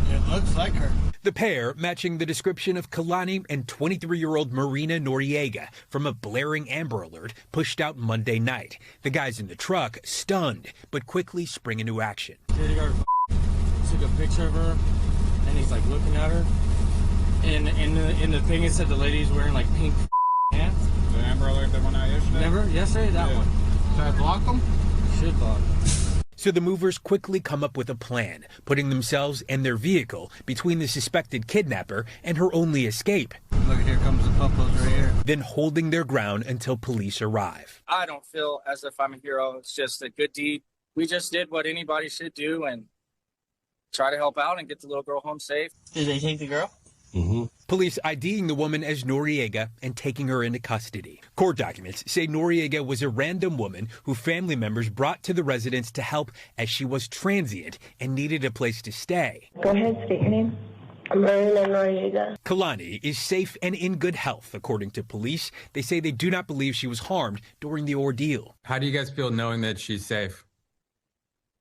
It looks like her.
The pair matching the description of Kalani and 23-year-old Marina Noriega from a blaring Amber Alert pushed out Monday night. The guys in the truck stunned, but quickly spring into action.
Security guard took a picture of her, and he's like looking at her. And in the thing it said the lady's wearing like pink pants.
The Amber Alert that went out yesterday?
Never? Yesterday? That one.
Should I block them?
Should block.
So the movers quickly come up with a plan, putting themselves and their vehicle between the suspected kidnapper and her only escape.
Look, here comes the puppos right here.
Then holding their ground until police arrive.
I don't feel as if I'm a hero. It's just a good deed. We just did what anybody should do and try to help out and get the little girl home safe.
Did they take the girl?
Mm-hmm. Police IDing the woman as Noriega and taking her into custody. Court documents say Noriega was a random woman who family members brought to the residence to help as she was transient and needed a place to stay.
Go ahead, state your name. Marina Noriega.
Kalani is safe and in good health, according to police. They say they do not believe she was harmed during the ordeal.
How do you guys feel knowing that she's safe?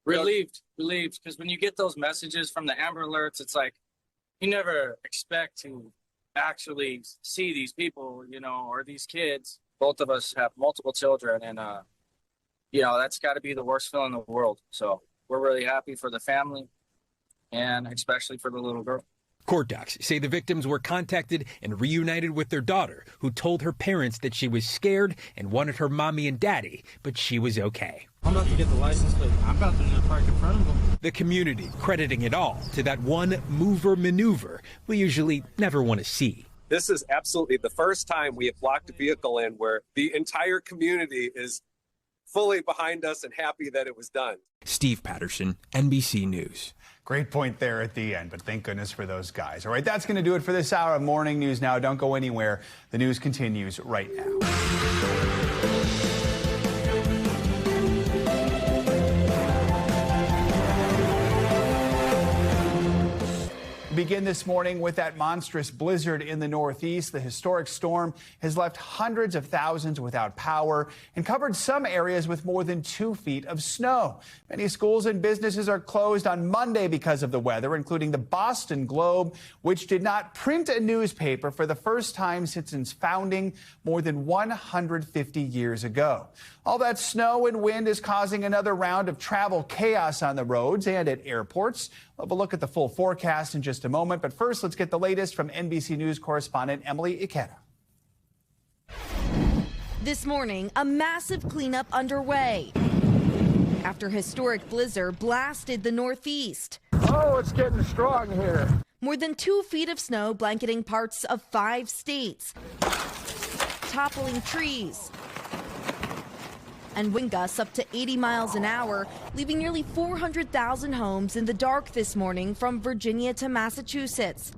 Relieved, because when you get those messages from the Amber Alerts, it's like, you never expect to actually see these people, or these kids. Both of us have multiple children, and, that's got to be the worst feeling in the world. So we're really happy for the family and especially for the little girl.
Court docs say the victims were contacted and reunited with their daughter, who told her parents that she was scared and wanted her mommy and daddy, but she was okay.
I'm about to get the license plate. I'm about to just park in front of them.
The community crediting it all to that one mover maneuver we usually never want to see.
This is absolutely the first time we have blocked a vehicle in where the entire community is fully behind us and happy that it was done.
Steve Patterson, NBC News.
Great point there at the end, but thank goodness for those guys. All right, that's going to do it for this hour of Morning News Now. Don't go anywhere. The news continues right now. Begin this morning with that monstrous blizzard in the Northeast. The historic storm has left hundreds of thousands without power and covered some areas with more than 2 feet of snow. Many schools and businesses are closed on Monday because of the weather, including the Boston Globe, which did not print a newspaper for the first time since its founding more than 150 years ago. All that snow and wind is causing another round of travel chaos on the roads and at airports. We'll have a look at the full forecast in just a moment. But first, let's get the latest from NBC News correspondent Emily Ikeda.
This morning, a massive cleanup underway after historic blizzard blasted the Northeast.
Oh, it's getting strong here.
More than 2 feet of snow blanketing parts of 5 states, toppling trees, and wind gusts up to 80 miles an hour, leaving nearly 400,000 homes in the dark this morning from Virginia to Massachusetts.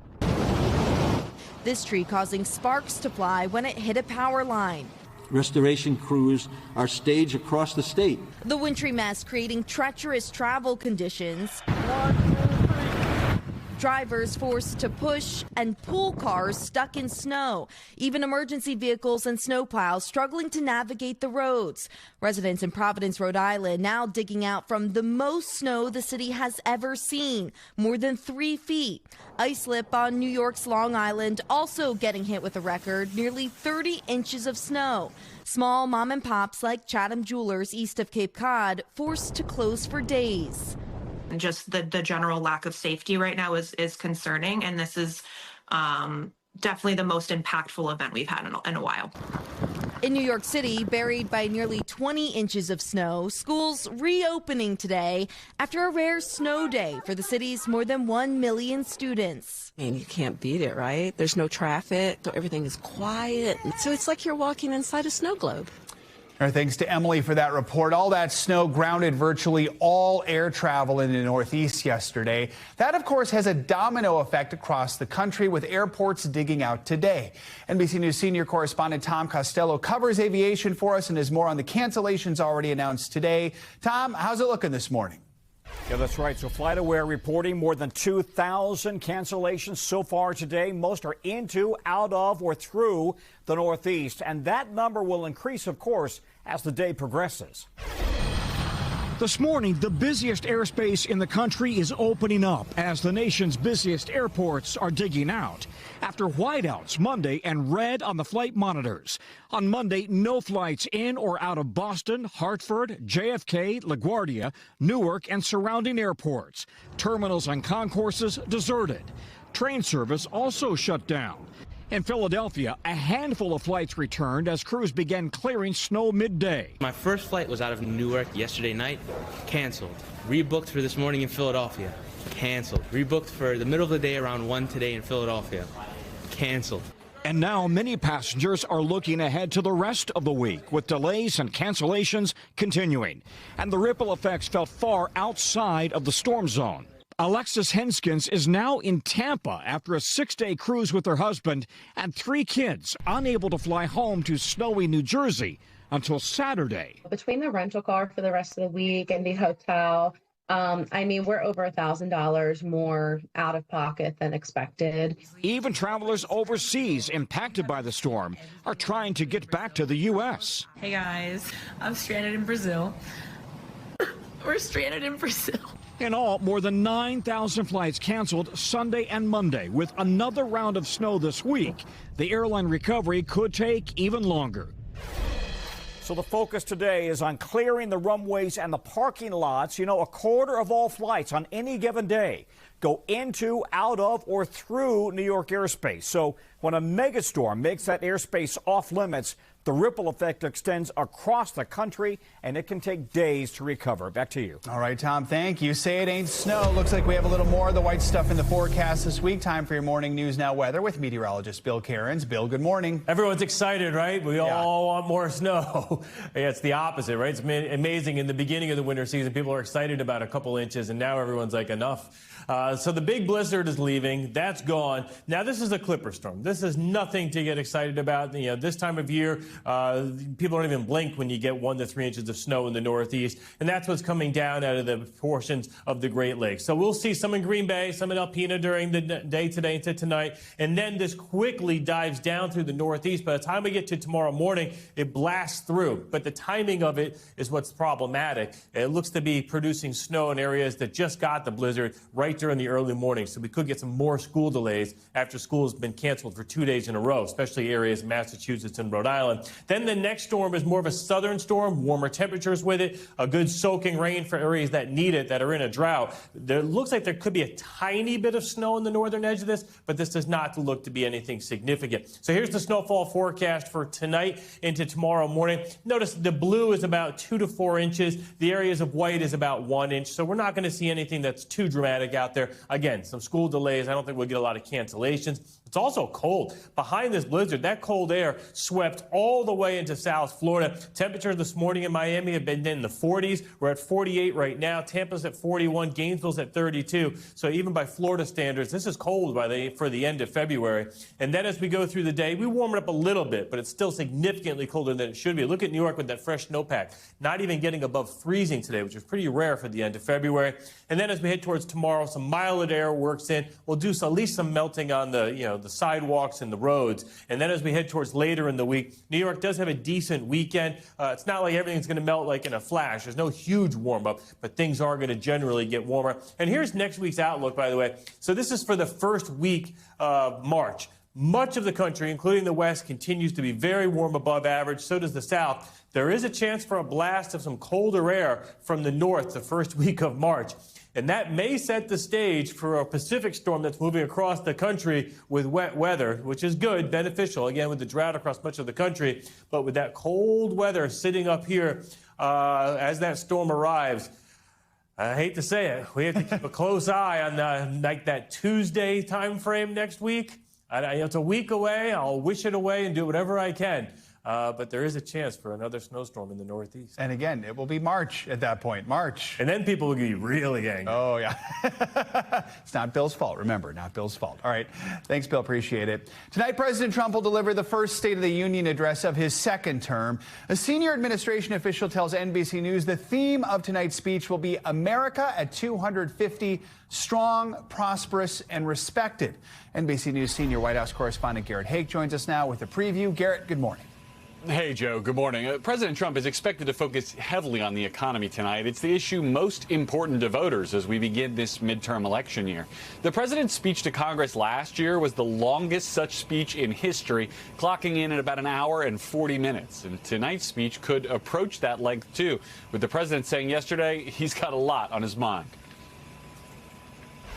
This tree causing sparks to fly when it hit a power line.
Restoration crews are staged across the state.
The wintry mess creating treacherous travel conditions. Drivers forced to push and pull cars stuck in snow. Even emergency vehicles and snowplows struggling to navigate the roads. Residents in Providence, Rhode Island now digging out from the most snow the city has ever seen, more than 3 feet. Ice slip on New York's Long Island also getting hit with a record, nearly 30 inches of snow. Small mom and pops like Chatham Jewelers east of Cape Cod forced to close for days.
Just the general lack of safety right now is concerning, and this is definitely the most impactful event we've had in a while.
In New York City, buried by nearly 20 inches of snow, schools reopening today after a rare snow day for the city's more than 1 million students.
And you can't beat it, right? There's no traffic, so everything is quiet. So it's like you're walking inside a snow globe.
Our thanks to Emily for that report. All that snow grounded virtually all air travel in the Northeast yesterday. That, of course, has a domino effect across the country, with airports digging out today. NBC News senior correspondent Tom Costello covers aviation for us and has more on the cancellations already announced today. Tom, how's it looking this morning?
Yeah, that's right. So FlightAware reporting more than 2,000 cancellations so far today. Most are into, out of, or through the Northeast. And that number will increase, of course, as the day progresses. This morning, the busiest airspace in the country is opening up as the nation's busiest airports are digging out. After whiteouts Monday and red on the flight monitors. On Monday, no flights in or out of Boston, Hartford, JFK, LaGuardia, Newark, and surrounding airports. Terminals and concourses deserted. Train service also shut down. In Philadelphia, a handful of flights returned as crews began clearing snow midday.
My first flight was out of Newark yesterday night, canceled. Rebooked for this morning in Philadelphia, canceled. Rebooked for the middle of the day around 1 today in Philadelphia, canceled.
And now many passengers are looking ahead to the rest of the week, with delays and cancellations continuing. And the ripple effects felt far outside of the storm zone. Alexis Henskins is now in Tampa after a 6-day cruise with her husband and 3 kids, unable to fly home to snowy New Jersey until Saturday.
Between the rental car for the rest of the week and the hotel, we're over $1,000 more out of pocket than expected.
Even travelers overseas impacted by the storm are trying to get back to the U.S.
Hey guys, I'm stranded in Brazil. We're stranded in Brazil.
In all, more than 9,000 flights canceled Sunday and Monday. With another round of snow this week, the airline recovery could take even longer. So the focus today is on clearing the runways and the parking lots. You know, a quarter of all flights on any given day go into, out of, or through New York airspace. So when a megastorm makes that airspace off limits, the ripple effect extends across the country, and it can take days to recover. Back to you.
All right, Tom, thank you. Say it ain't snow. Looks like we have a little more of the white stuff in the forecast this week. Time for your morning News Now weather with meteorologist Bill Cairns. Bill, good morning.
Everyone's excited, right? We all want more snow. Yeah, it's the opposite, right? It's amazing. In the beginning of the winter season, people are excited about a couple inches, and now everyone's like, enough. So the big blizzard is leaving. That's gone. Now, this is a clipper storm. This is nothing to get excited about. You know, this time of year, people don't even blink when you get 1 to 3 inches of snow in the Northeast. And that's what's coming down out of the portions of the Great Lakes. So we'll see some in Green Bay, some in Alpena during the day today into tonight. And then this quickly dives down through the Northeast. By the time we get to tomorrow morning, it blasts through. But the timing of it is what's problematic. It looks to be producing snow in areas that just got the blizzard right during the early morning. So we could get some more school delays after school has been canceled for 2 days in a row, especially areas in Massachusetts and Rhode Island. Then the next storm is more of a southern storm, warmer temperatures with it, a good soaking rain for areas that need it, that are in a drought. There looks like there could be a tiny bit of snow on the northern edge of this, but this does not look to be anything significant. So here's the snowfall forecast for tonight into tomorrow morning. Notice the blue is about 2 to 4 inches. The areas of white is about 1 inch. So we're not going to see anything that's too dramatic out there. Again, some school delays. I don't think we'll get a lot of cancellations. It's also cold. Behind this blizzard, that cold air swept all the way into South Florida. Temperatures this morning in Miami have been in the 40s. We're at 48 right now. Tampa's at 41. Gainesville's at 32. So even by Florida standards, this is cold for the end of February. And then as we go through the day, we warm it up a little bit, but it's still significantly colder than it should be. Look at New York with that fresh snowpack. Not even getting above freezing today, which is pretty rare for the end of February. And then as we head towards tomorrow, some mild at works in. We'll do at least some melting on the sidewalks and the roads. And then as we head towards later in the week, New York does have a decent weekend. It's not like everything's going to melt like in a flash. There's no huge warm up, but things are going to generally get warmer. And here's next week's outlook, by the way. So this is for the first week of March. Much of the country, including the West, continues to be very warm above average. So does the South. There is a chance for a blast of some colder air from the north the first week of March. And that may set the stage for a Pacific storm that's moving across the country with wet weather, which is good, beneficial, again, with the drought across much of the country. But with that cold weather sitting up here as that storm arrives, I hate to say it, we have to keep a close eye on like that Tuesday time frame next week. It's a week away. I'll wish it away and do whatever I can. But there is a chance for another snowstorm in the Northeast.
And again, it will be March at that point, March.
And then people will be really angry.
Oh, yeah. It's not Bill's fault. Remember, not Bill's fault. All right. Thanks, Bill. Appreciate it. Tonight, President Trump will deliver the first State of the Union address of his second term. A senior administration official tells NBC News the theme of tonight's speech will be America at 250, strong, prosperous, and respected. NBC News senior White House correspondent Garrett Haake joins us now with a preview. Garrett, good morning.
Hey, Joe. Good morning. President Trump is expected to focus heavily on the economy tonight. It's the issue most important to voters as we begin this midterm election year. The president's speech to Congress last year was the longest such speech in history, clocking in at about an hour and 40 minutes. And tonight's speech could approach that length, too, with the president saying yesterday he's got a lot on his mind.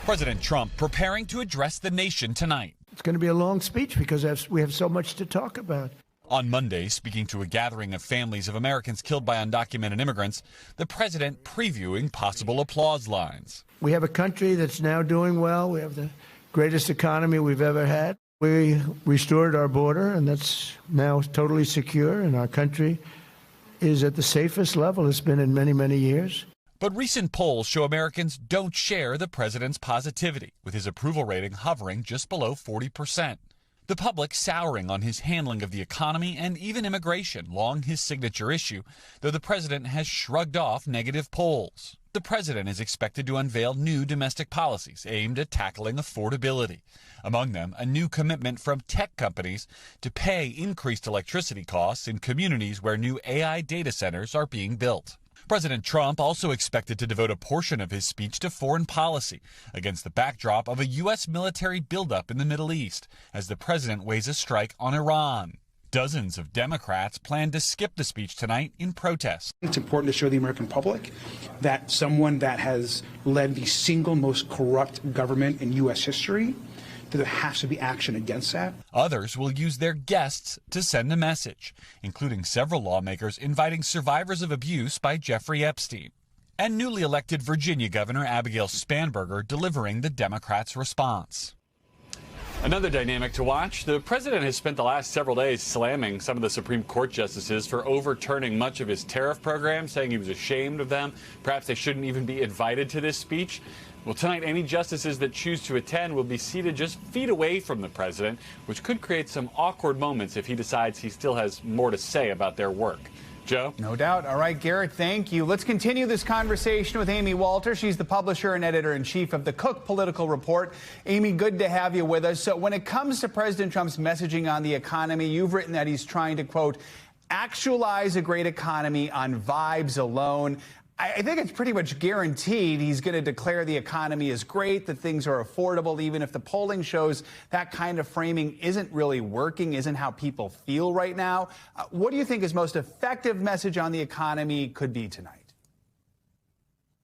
President Trump preparing to address the nation tonight.
It's going to be a long speech because we have so much to talk about.
On Monday, speaking to a gathering of families of Americans killed by undocumented immigrants, the president previewing possible applause lines.
We have a country that's now doing well. We have the greatest economy we've ever had. We restored our border, and that's now totally secure, and our country is at the safest level it's been in many, many years.
But recent polls show Americans don't share the president's positivity, with his approval rating hovering just below 40%. The public souring on his handling of the economy and even immigration, long his signature issue, though the president has shrugged off negative polls. The president is expected to unveil new domestic policies aimed at tackling affordability. Among them, a new commitment from tech companies to pay increased electricity costs in communities where new AI data centers are being built. President Trump also expected to devote a portion of his speech to foreign policy against the backdrop of a U.S. military buildup in the Middle East as the president weighs a strike on Iran. Dozens of Democrats plan to skip the speech tonight in protest.
It's important to show the American public that someone that has led the single most corrupt government in U.S. history, that there has to be action against that.
Others will use their guests to send a message, including several lawmakers inviting survivors of abuse by Jeffrey Epstein, and newly elected Virginia Governor Abigail Spanberger delivering the Democrats' response.
Another dynamic to watch, the president has spent the last several days slamming some of the Supreme Court justices for overturning much of his tariff program, saying he was ashamed of them. Perhaps they shouldn't even be invited to this speech. Well, tonight, any justices that choose to attend will be seated just feet away from the president, which could create some awkward moments if he decides he still has more to say about their work. Joe?
No doubt. All right, Garrett, thank you. Let's continue this conversation with Amy Walter. She's the publisher and editor-in-chief of the Cook Political Report. Amy, good to have you with us. So when it comes to President Trump's messaging on the economy, you've written that he's trying to, quote, actualize a great economy on vibes alone. I think it's pretty much guaranteed he's going to declare the economy is great, that things are affordable, even if the polling shows that kind of framing isn't really working, isn't how people feel right now. What do you think his most effective message on the economy could be tonight?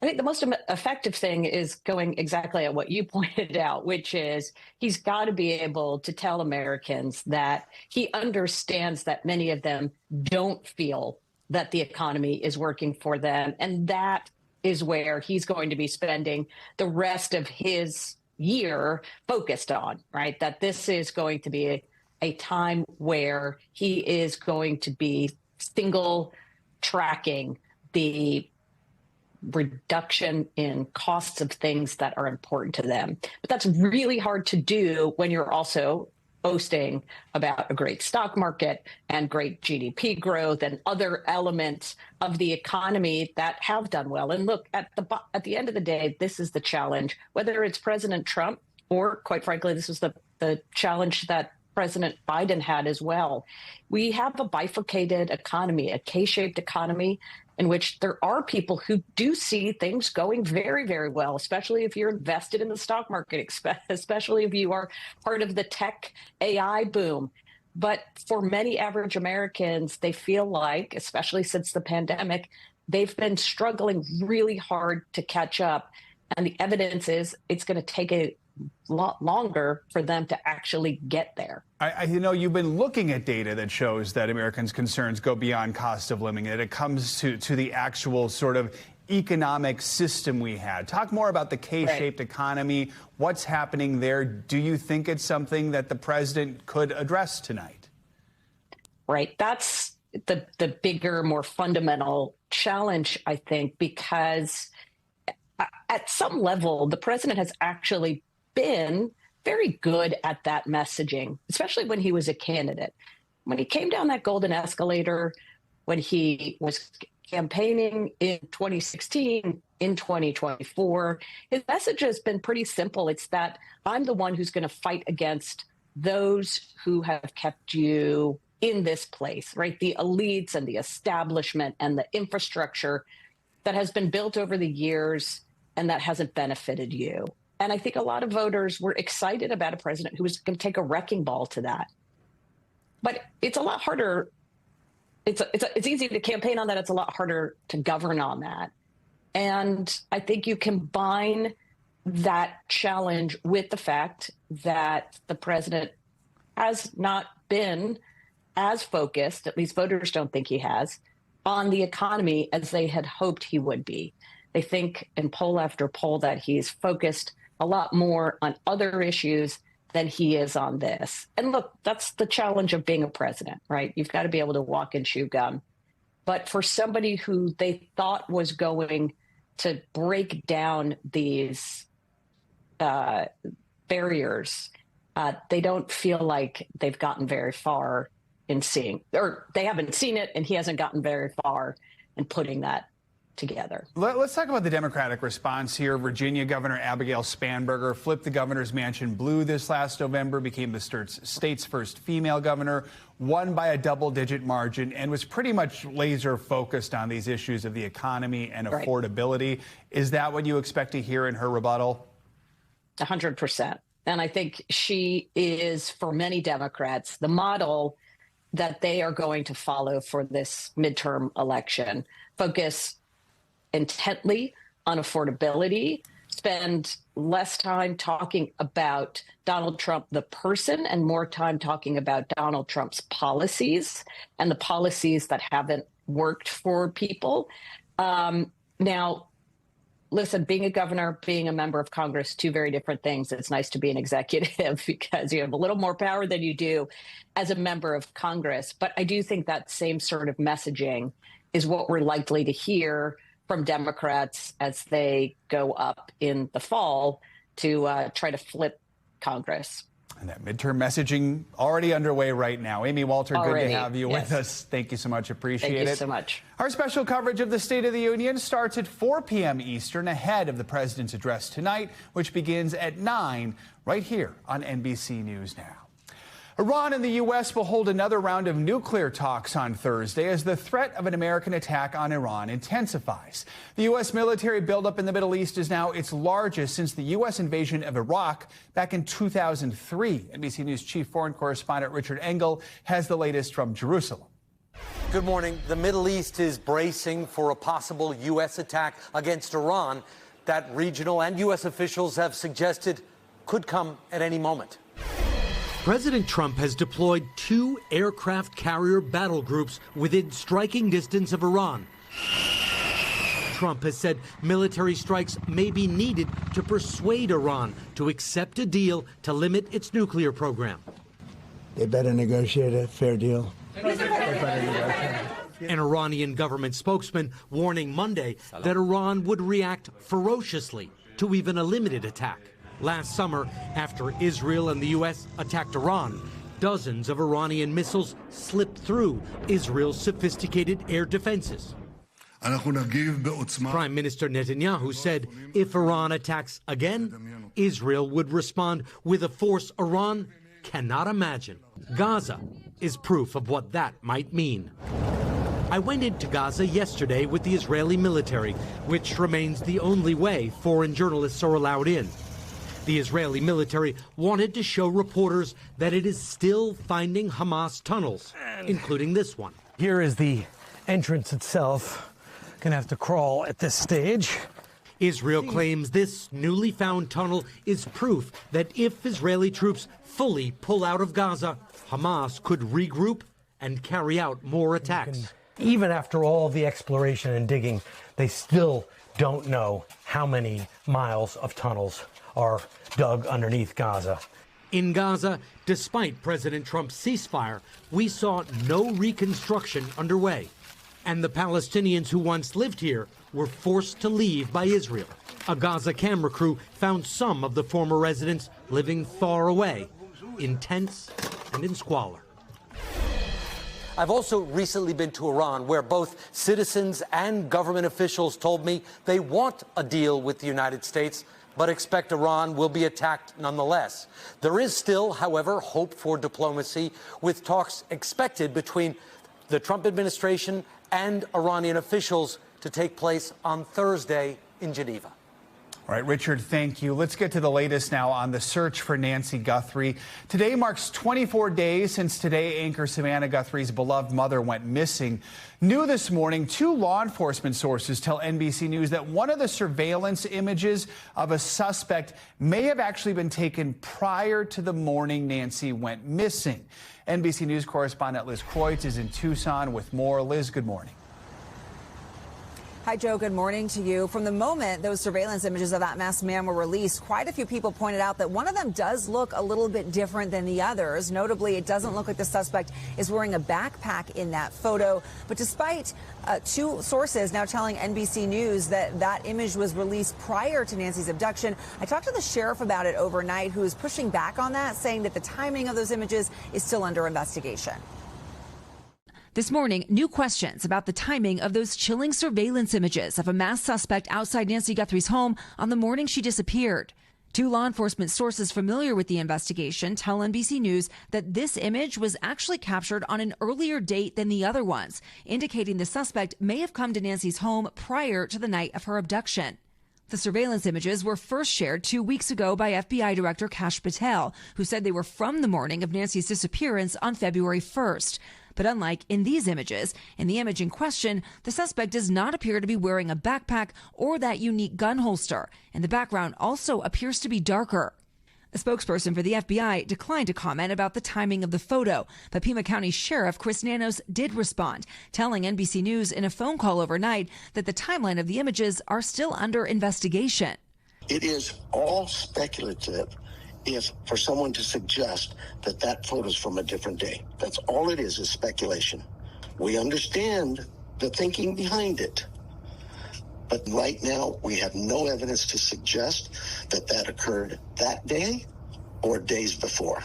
I think the most effective thing is going exactly at what you pointed out, which is he's got to be able to tell Americans that he understands that many of them don't feel that the economy is working for them. And that is where he's going to be spending the rest of his year focused on, right? That this is going to be a time where he is going to be single tracking the reduction in costs of things that are important to them. But that's really hard to do when you're also boasting about a great stock market and great GDP growth and other elements of the economy that have done well. And look, at the end of the day, this is the challenge, whether it's President Trump or, quite frankly, this is the challenge that President Biden had as well. We have a bifurcated economy, a K-shaped economy, in which there are people who do see things going very, very well, especially if you're invested in the stock market, especially if you are part of the tech AI boom. But for many average Americans, they feel like, especially since the pandemic, they've been struggling really hard to catch up.
And the evidence is it's going to take a lot longer for them to actually get there.
You've been looking at data that shows that Americans' concerns go beyond cost of living, that it comes to the actual sort of economic system we had. Talk more about the K-shaped economy. What's happening there? Do you think it's something that the president could address tonight?
Right. That's the bigger, more fundamental challenge, I think, because at some level, the president has actually been very good at that messaging, especially when he was a candidate. When he came down that golden escalator, when he was campaigning in 2016, in 2024, his message has been pretty simple. It's that I'm the one who's going to fight against those who have kept you in this place, right? The elites and the establishment and the infrastructure that has been built over the years and that hasn't benefited you. And I think a lot of voters were excited about a president who was going to take a wrecking ball to that. But it's a lot harder. It's easy to campaign on that. It's a lot harder to govern on that. And I think you combine that challenge with the fact that the president has not been as focused, at least voters don't think he has, on the economy as they had hoped he would be. They think in poll after poll that he's focused a lot more on other issues than he is on this. And look, that's the challenge of being a president, right? You've got to be able to walk and chew gum. But for somebody who they thought was going to break down these barriers, they don't feel like they've gotten very far in seeing, or they haven't seen it, and he hasn't gotten very far in putting that together.
Let's talk about the Democratic response here. Virginia Governor Abigail Spanberger flipped the governor's mansion blue this last November, became the state's first female governor, won by a double-digit margin, and was pretty much laser focused on these issues of the economy and affordability. Is that what you expect to hear in her rebuttal?
100%. And I think she is, for many Democrats, the model that they are going to follow for this midterm election. Focus intently on affordability, spend less time talking about Donald Trump, the person, and more time talking about Donald Trump's policies and the policies that haven't worked for people. Now, listen, being a governor, being a member of Congress, two very different things. It's nice to be an executive because you have a little more power than you do as a member of Congress. But I do think that same sort of messaging is what we're likely to hear from Democrats as they go up in the fall to try to flip Congress.
And that midterm messaging already underway right now. Amy Walter, good to have you with us. Thank you so much. Appreciate it.
Thank you so much.
Our special coverage of the State of the Union starts at 4 p.m. Eastern, ahead of the president's address tonight, which begins at 9 right here on NBC News Now. Iran and the U.S. will hold another round of nuclear talks on Thursday as the threat of an American attack on Iran intensifies. The U.S. military buildup in the Middle East is now its largest since the U.S. invasion of Iraq back in 2003. NBC News chief foreign correspondent Richard Engel has the latest from Jerusalem.
Good morning. The Middle East is bracing for a possible U.S. attack against Iran that regional and U.S. officials have suggested could come at any moment.
President Trump has deployed 2 aircraft carrier battle groups within striking distance of Iran. Trump has said military strikes may be needed to persuade Iran to accept a deal to limit its nuclear program.
They better negotiate a fair deal.
An Iranian government spokesman warning Monday that Iran would react ferociously to even a limited attack. Last summer, after Israel and the U.S. attacked Iran, dozens of Iranian missiles slipped through Israel's sophisticated air defenses. Prime Minister Netanyahu said if Iran attacks again, Israel would respond with a force Iran cannot imagine. Gaza is proof of what that might mean. I went into Gaza yesterday with the Israeli military, which remains the only way foreign journalists are allowed in. The Israeli military wanted to show reporters that it is still finding Hamas tunnels, including this one.
Here is the entrance itself. Gonna have to crawl at this stage.
Israel claims this newly found tunnel is proof that if Israeli troops fully pull out of Gaza, Hamas could regroup and carry out more attacks.
Even after all the exploration and digging, they still don't know how many miles of tunnels are dug underneath Gaza.
In Gaza, despite President Trump's ceasefire, we saw no reconstruction underway. And the Palestinians who once lived here were forced to leave by Israel. A Gaza camera crew found some of the former residents living far away, in tents and in squalor.
I've also recently been to Iran, where both citizens and government officials told me they want a deal with the United States, but expect Iran will be attacked nonetheless. There is still, however, hope for diplomacy, with talks expected between the Trump administration and Iranian officials to take place on Thursday in Geneva.
All right, Richard, thank you. Let's get to the latest now on the search for Nancy Guthrie. Today marks 24 days since Today anchor Savannah Guthrie's beloved mother went missing. New this morning, 2 law enforcement sources tell NBC News that one of the surveillance images of a suspect may have actually been taken prior to the morning Nancy went missing. NBC News correspondent Liz Kreutz is in Tucson with more. Liz, good morning.
Hi, Joe. Good morning to you. From the moment those surveillance images of that masked man were released, quite a few people pointed out that one of them does look a little bit different than the others. Notably, it doesn't look like the suspect is wearing a backpack in that photo. But despite 2 sources now telling NBC News that that image was released prior to Nancy's abduction, I talked to the sheriff about it overnight, who is pushing back on that, saying that the timing of those images is still under investigation.
This morning, new questions about the timing of those chilling surveillance images of a masked suspect outside Nancy Guthrie's home on the morning she disappeared. 2 law enforcement sources familiar with the investigation tell NBC News that this image was actually captured on an earlier date than the other ones, indicating the suspect may have come to Nancy's home prior to the night of her abduction. The surveillance images were first shared 2 weeks ago by FBI Director Kash Patel, who said they were from the morning of Nancy's disappearance on February 1st. But unlike in these images, in the image in question, the suspect does not appear to be wearing a backpack or that unique gun holster, and the background also appears to be darker. A spokesperson for the FBI declined to comment about the timing of the photo, but Pima County Sheriff Chris Nanos did respond, telling NBC News in a phone call overnight that the timeline of the images are still under investigation.
It is all speculative if for someone to suggest that that photo is from a different day. That's all it is speculation. We understand the thinking behind it. But right now, we have no evidence to suggest that that occurred that day or days before.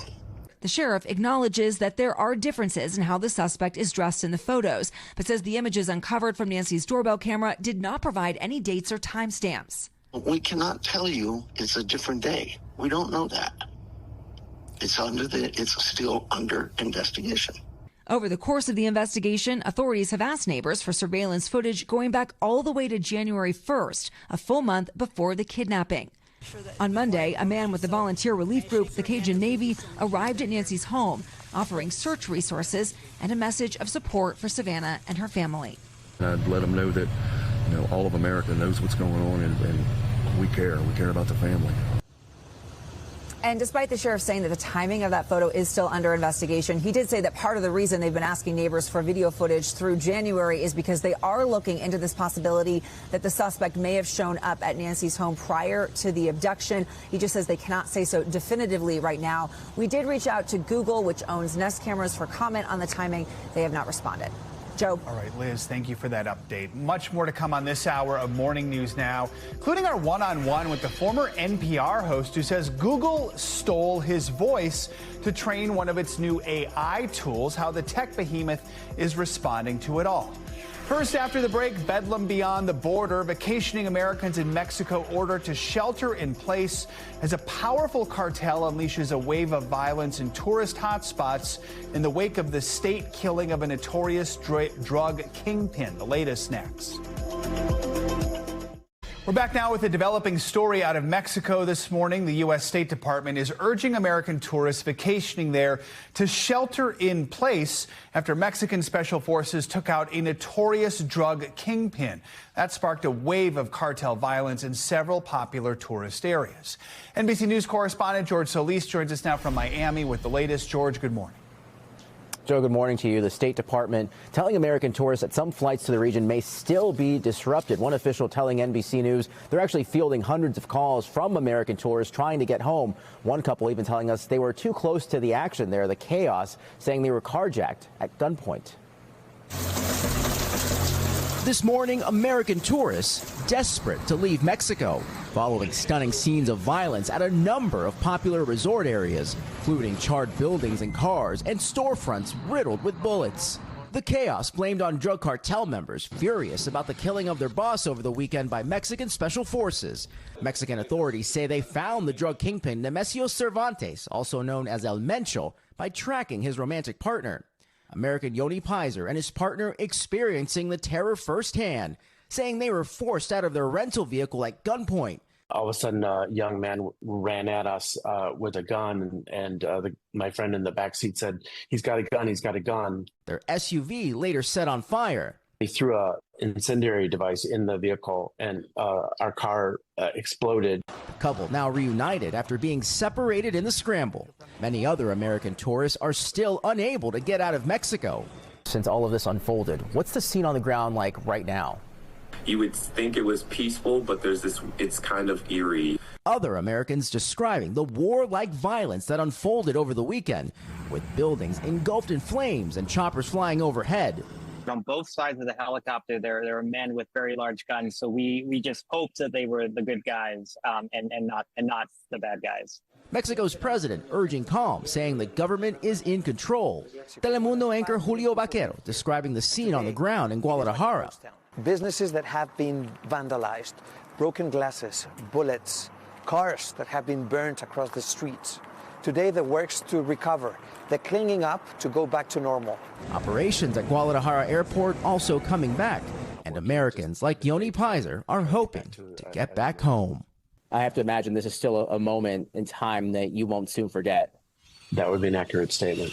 The sheriff acknowledges that there are differences in how the suspect is dressed in the photos, but says the images uncovered from Nancy's doorbell camera did not provide any dates or timestamps.
We cannot tell you it's a different day. We don't know that. It's still under investigation.
Over the course of the investigation, authorities have asked neighbors for surveillance footage going back all the way to January 1st, a full month before the kidnapping. On Monday, a man with the volunteer relief group, the Cajun Navy, arrived at Nancy's home, offering search resources and a message of support for Savannah and her family.
I'd let them know that, all of America knows what's going on, and we care. We care about the family.
And despite the sheriff saying that the timing of that photo is still under investigation, he did say that part of the reason they've been asking neighbors for video footage through January is because they are looking into this possibility that the suspect may have shown up at Nancy's home prior to the abduction. He just says they cannot say so definitively right now. We did reach out to Google, which owns Nest cameras, for comment on the timing. They have not responded. Joe.
All right, Liz, thank you for that update. Much more to come on this hour of Morning News Now, including our one-on-one with the former NPR host who says Google stole his voice to train one of its new AI tools, how the tech behemoth is responding to it all. First, after the break, bedlam beyond the border. Vacationing Americans in Mexico ordered to shelter in place as a powerful cartel unleashes a wave of violence in tourist hotspots in the wake of the state killing of a notorious drug kingpin. The latest next. We're back now with a developing story out of Mexico this morning. The U.S. State Department is urging American tourists vacationing there to shelter in place after Mexican special forces took out a notorious drug kingpin. That sparked a wave of cartel violence in several popular tourist areas. NBC News correspondent George Solis joins us now from Miami with the latest. George, good morning.
Joe, good morning to you. The State Department telling American tourists that some flights to the region may still be disrupted. One official telling NBC News they're actually fielding hundreds of calls from American tourists trying to get home. One couple even telling us they were too close to the action there, the chaos, saying they were carjacked at gunpoint. This morning, American tourists desperate to leave Mexico, following stunning scenes of violence at a number of popular resort areas, including charred buildings and cars and storefronts riddled with bullets. The chaos blamed on drug cartel members furious about the killing of their boss over the weekend by Mexican special forces. Mexican authorities say they found the drug kingpin Nemesio Cervantes, also known as El Mencho, by tracking his romantic partner. American Yoni Pizer and his partner experiencing the terror firsthand, saying they were forced out of their rental vehicle at gunpoint.
All of a sudden, a young man ran at us with a gun, and my friend in the back seat said, "He's got a gun, he's got a gun."
Their SUV later set on fire.
He threw an incendiary device in the vehicle, and our car exploded.
The couple now reunited after being separated in the scramble. Many other American tourists are still unable to get out of Mexico. Since all of this unfolded, what's the scene on the ground like right now?
You would think it was peaceful, but it's kind of eerie.
Other Americans describing the war-like violence that unfolded over the weekend, with buildings engulfed in flames and choppers flying overhead.
On both sides of the helicopter, there were men with very large guns. So we just hoped that they were the good guys and not the bad guys.
Mexico's president urging calm, saying the government is in control. Telemundo anchor Julio Vaquero describing the scene on the ground in Guadalajara.
Businesses that have been vandalized, broken glasses, bullets, cars that have been burnt across the streets. Today, the work's to recover. They're cleaning up to go back to normal.
Operations at Guadalajara Airport also coming back, and Americans like Yoni Pizer are hoping to get back home. I have to imagine this is still a moment in time that you won't soon forget.
That would be an accurate statement.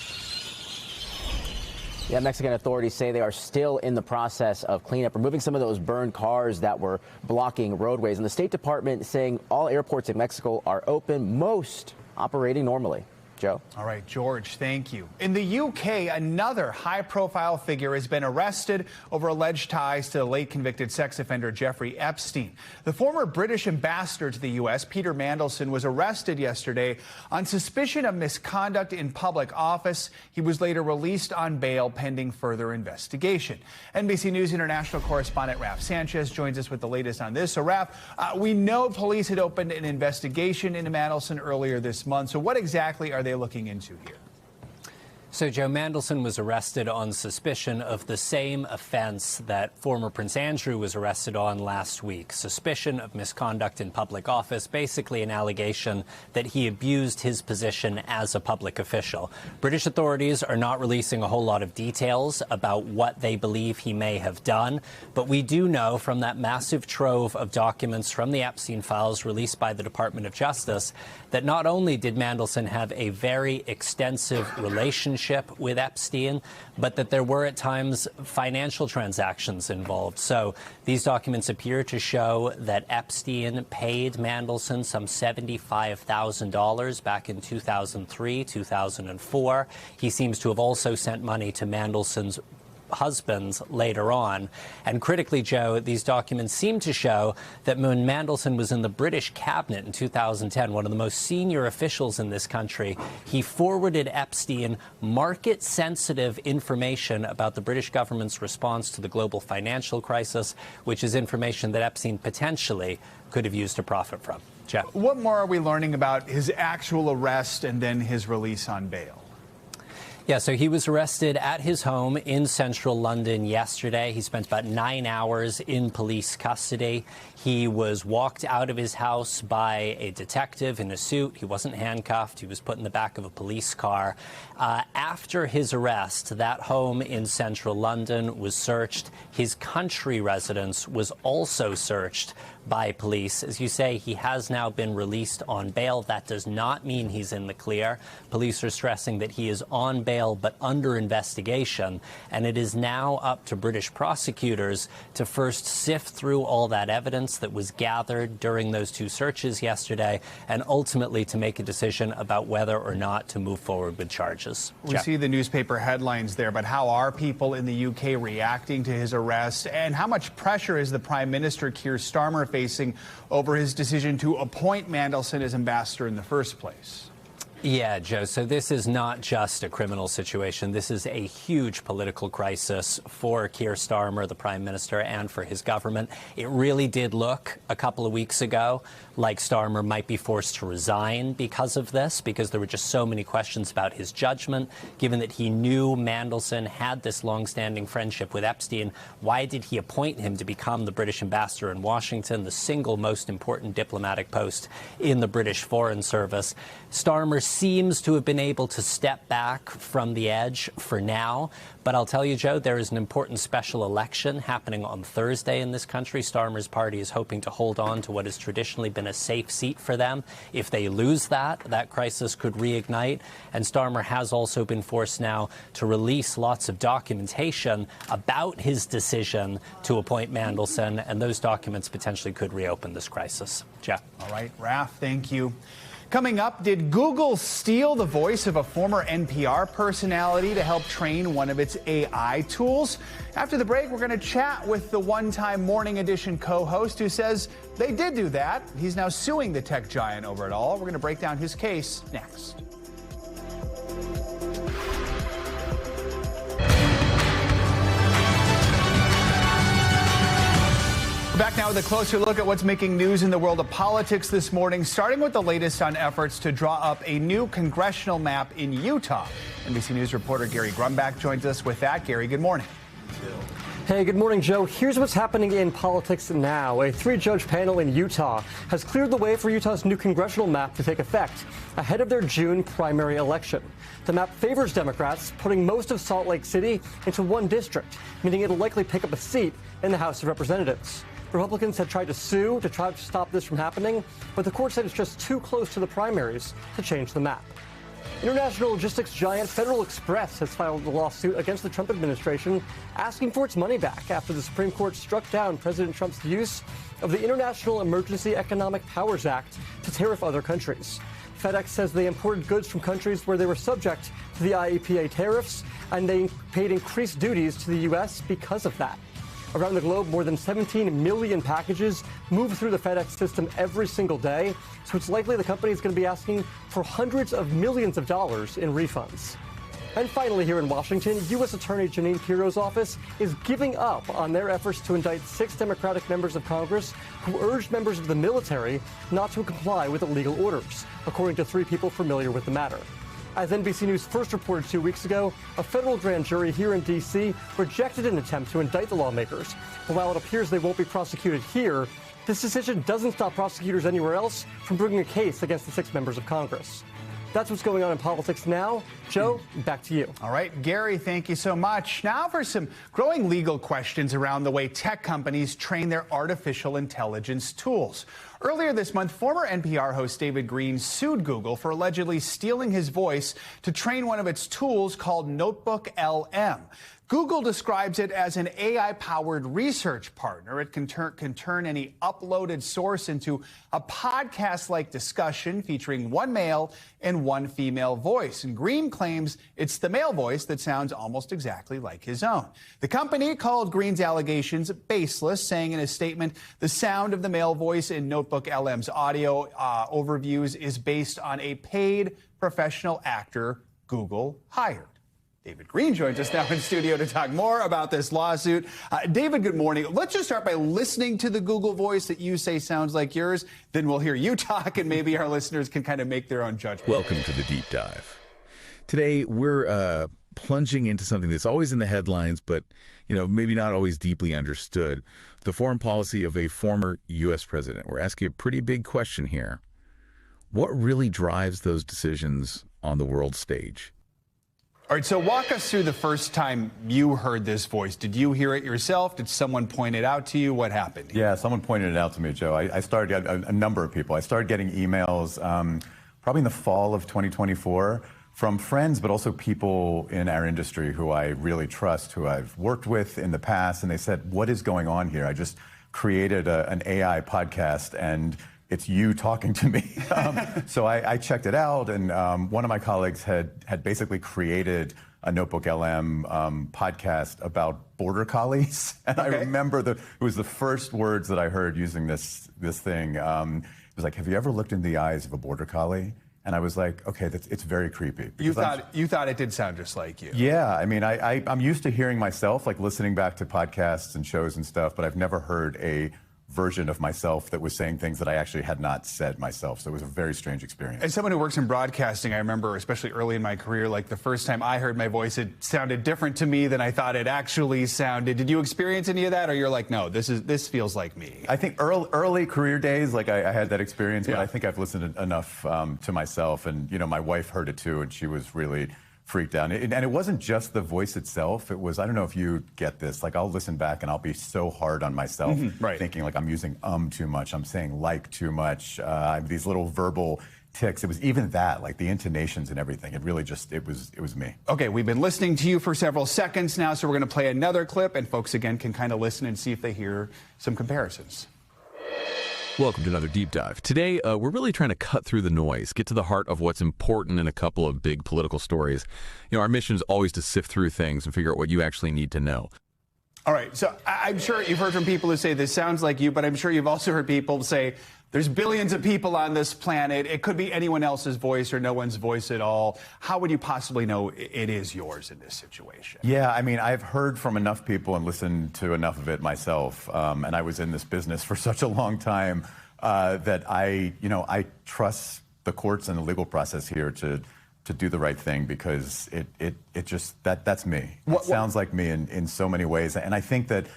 Yeah, Mexican authorities say they are still in the process of cleanup, removing some of those burned cars that were blocking roadways. And the State Department saying all airports in Mexico are open, most operating normally. Joe.
All right, George, thank you. In the UK, another high-profile figure has been arrested over alleged ties to the late convicted sex offender Jeffrey Epstein. The former British ambassador to the U.S., Peter Mandelson, was arrested yesterday on suspicion of misconduct in public office. He was later released on bail pending further investigation. NBC News international correspondent Raf Sanchez joins us with the latest on this. So, Raf, we know police had opened an investigation into Mandelson earlier this month. So what exactly are they looking into here?
So Joe Mandelson was arrested on suspicion of the same offense that former Prince Andrew was arrested on last week. Suspicion of misconduct in public office, basically an allegation that he abused his position as a public official. British authorities are not releasing a whole lot of details about what they believe he may have done, but we do know from that massive trove of documents from the Epstein files released by the Department of Justice that not only did Mandelson have a very extensive relationship with Epstein, but that there were at times financial transactions involved. So these documents appear to show that Epstein paid Mandelson some $75,000 back in 2003, 2004. He seems to have also sent money to Mandelson's husbands later on. And critically, Joe, these documents seem to show that when Mandelson was in the British cabinet in 2010, one of the most senior officials in this country, he forwarded Epstein market-sensitive information about the British government's response to the global financial crisis, which is information that Epstein potentially could have used to profit from. Jeff.
What more are we learning about his actual arrest and then his release on bail?
Yeah, so he was arrested at his home in central London yesterday. He spent about 9 hours in police custody. He was walked out of his house by a detective in a suit. He wasn't handcuffed. He was put in the back of a police car. After his arrest, that home in central London was searched. His country residence was also searched by police. As you say, he has now been released on bail. That does not mean he's in the clear. Police are stressing that he is on bail but under investigation, and it is now up to British prosecutors to first sift through all that evidence that was gathered during those two searches yesterday, and ultimately to make a decision about whether or not to move forward with charges.
We see the newspaper headlines there, but how are people in the UK reacting to his arrest, and how much pressure is the Prime Minister, Keir Starmer, facing over his decision to appoint Mandelson as ambassador in the first place?
Yeah, Joe, so this is not just a criminal situation. This is a huge political crisis for Keir Starmer, the Prime Minister, and for his government. It really did look a couple of weeks ago like Starmer might be forced to resign because of this, because there were just so many questions about his judgment. Given that he knew Mandelson had this longstanding friendship with Epstein, why did he appoint him to become the British ambassador in Washington, the single most important diplomatic post in the British Foreign Service? Starmer seems to have been able to step back from the edge for now. But I'll tell you, Joe, there is an important special election happening on Thursday in this country. Starmer's party is hoping to hold on to what has traditionally been a safe seat for them. If they lose that crisis could reignite. And Starmer has also been forced now to release lots of documentation about his decision to appoint Mandelson, and those documents potentially could reopen this crisis. Jeff.
All right, Raph, thank you. Coming up, did Google steal the voice of a former NPR personality to help train one of its AI tools? After the break, we're going to chat with the one-time Morning Edition co-host who says they did do that. He's now suing the tech giant over it all. We're going to break down his case next. Back now with a closer look at what's making news in the world of politics this morning, starting with the latest on efforts to draw up a new congressional map in Utah. NBC News reporter Gary Grumbach joins us with that. Gary, good morning.
Hey, good morning, Joe. Here's what's happening in politics now. A 3-judge panel in Utah has cleared the way for Utah's new congressional map to take effect ahead of their June primary election. The map favors Democrats, putting most of Salt Lake City into one district, meaning it'll likely pick up a seat in the House of Representatives. Republicans had tried to sue to try to stop this from happening, but the court said it's just too close to the primaries to change the map. International logistics giant Federal Express has filed a lawsuit against the Trump administration asking for its money back after the Supreme Court struck down President Trump's use of the International Emergency Economic Powers Act to tariff other countries. FedEx says they imported goods from countries where they were subject to the IEPA tariffs, and they paid increased duties to the U.S. because of that. Around the globe, more than 17 million packages move through the FedEx system every single day, so it's likely the company is going to be asking for hundreds of millions of dollars in refunds. And finally, here in Washington, U.S. Attorney Jeanine Pirro's office is giving up on their efforts to indict 6 Democratic members of Congress who urged members of the military not to comply with illegal orders, according to 3 people familiar with the matter. As NBC News first reported 2 weeks ago, a federal grand jury here in D.C. rejected an attempt to indict the lawmakers. But while it appears they won't be prosecuted here, this decision doesn't stop prosecutors anywhere else from bringing a case against the 6 members of Congress. That's what's going on in politics now. Joe, back to you.
All right, Gary, thank you so much. Now for some growing legal questions around the way tech companies train their artificial intelligence tools. Earlier this month, former NPR host David Green sued Google for allegedly stealing his voice to train one of its tools called Notebook LM. Google describes it as an AI-powered research partner. It can turn any uploaded source into a podcast-like discussion featuring one male and one female voice. And Green claims it's the male voice that sounds almost exactly like his own. The company called Green's allegations baseless, saying in a statement, the sound of the male voice in Notebook LM's audio overviews is based on a paid professional actor Google hired. David Green joins us now in studio to talk more about this lawsuit. David, good morning. Let's just start by listening to the Google voice that you say sounds like yours. Then we'll hear you talk, and maybe our listeners can kind of make their own judgment.
Welcome to the Deep Dive. Today, we're plunging into something that's always in the headlines, but, maybe not always deeply understood. The foreign policy of a former U.S. president. We're asking a pretty big question here. What really drives those decisions on the world stage?
All right, so walk us through the first time you heard this voice. Did you hear it yourself? Did someone point it out to you? What happened?
Yeah, someone pointed it out to me, Joe. I started a number of people. I started getting emails probably in the fall of 2024 from friends, but also people in our industry who I really trust, who I've worked with in the past. And they said, what is going on here? I just created an AI podcast and it's you talking to me. So I checked it out, and one of my colleagues had basically created a Notebook LM podcast about border collies. And I remember it was the first words that I heard using this thing. It was like, have you ever looked in the eyes of a border collie? And I was like, okay, it's very creepy.
You thought it did sound just like you.
Yeah, I mean, I'm used to hearing myself, like listening back to podcasts and shows and stuff, but I've never heard a version of myself that was saying things that I actually had not said myself. So it was a very strange experience.
As someone who works in broadcasting, I remember, especially early in my career, like the first time I heard my voice, it sounded different to me than I thought it actually sounded. Did you experience any of that, or you're like, no, this feels like me?
I think early career days, like I had that experience, but I think I've listened enough to myself, and my wife heard it too, and she was really freaked out. And it wasn't just the voice itself. It was, I don't know if you get this, like I'll listen back and I'll be so hard on myself, thinking like I'm using too much, I'm saying like too much, I have these little verbal tics. It was even that, like the intonations and everything. It really just, it was me.
Okay, we've been listening to you for several seconds now, so we're going to play another clip, and folks again can kind of listen and see if they hear some comparisons.
Welcome to another deep dive. Today, we're really trying to cut through the noise, get to the heart of what's important in a couple of big political stories. Our mission is always to sift through things and figure out what you actually need to know.
All right, so I'm sure you've heard from people who say this sounds like you, but I'm sure you've also heard people say there's billions of people on this planet. It could be anyone else's voice or no one's voice at all. How would you possibly know it is yours in this situation?
Yeah, I mean, I've heard from enough people and listened to enough of it myself, and I was in this business for such a long time that I trust the courts and the legal process here to do the right thing, because it just that's me. It sounds like me in so many ways, and I think that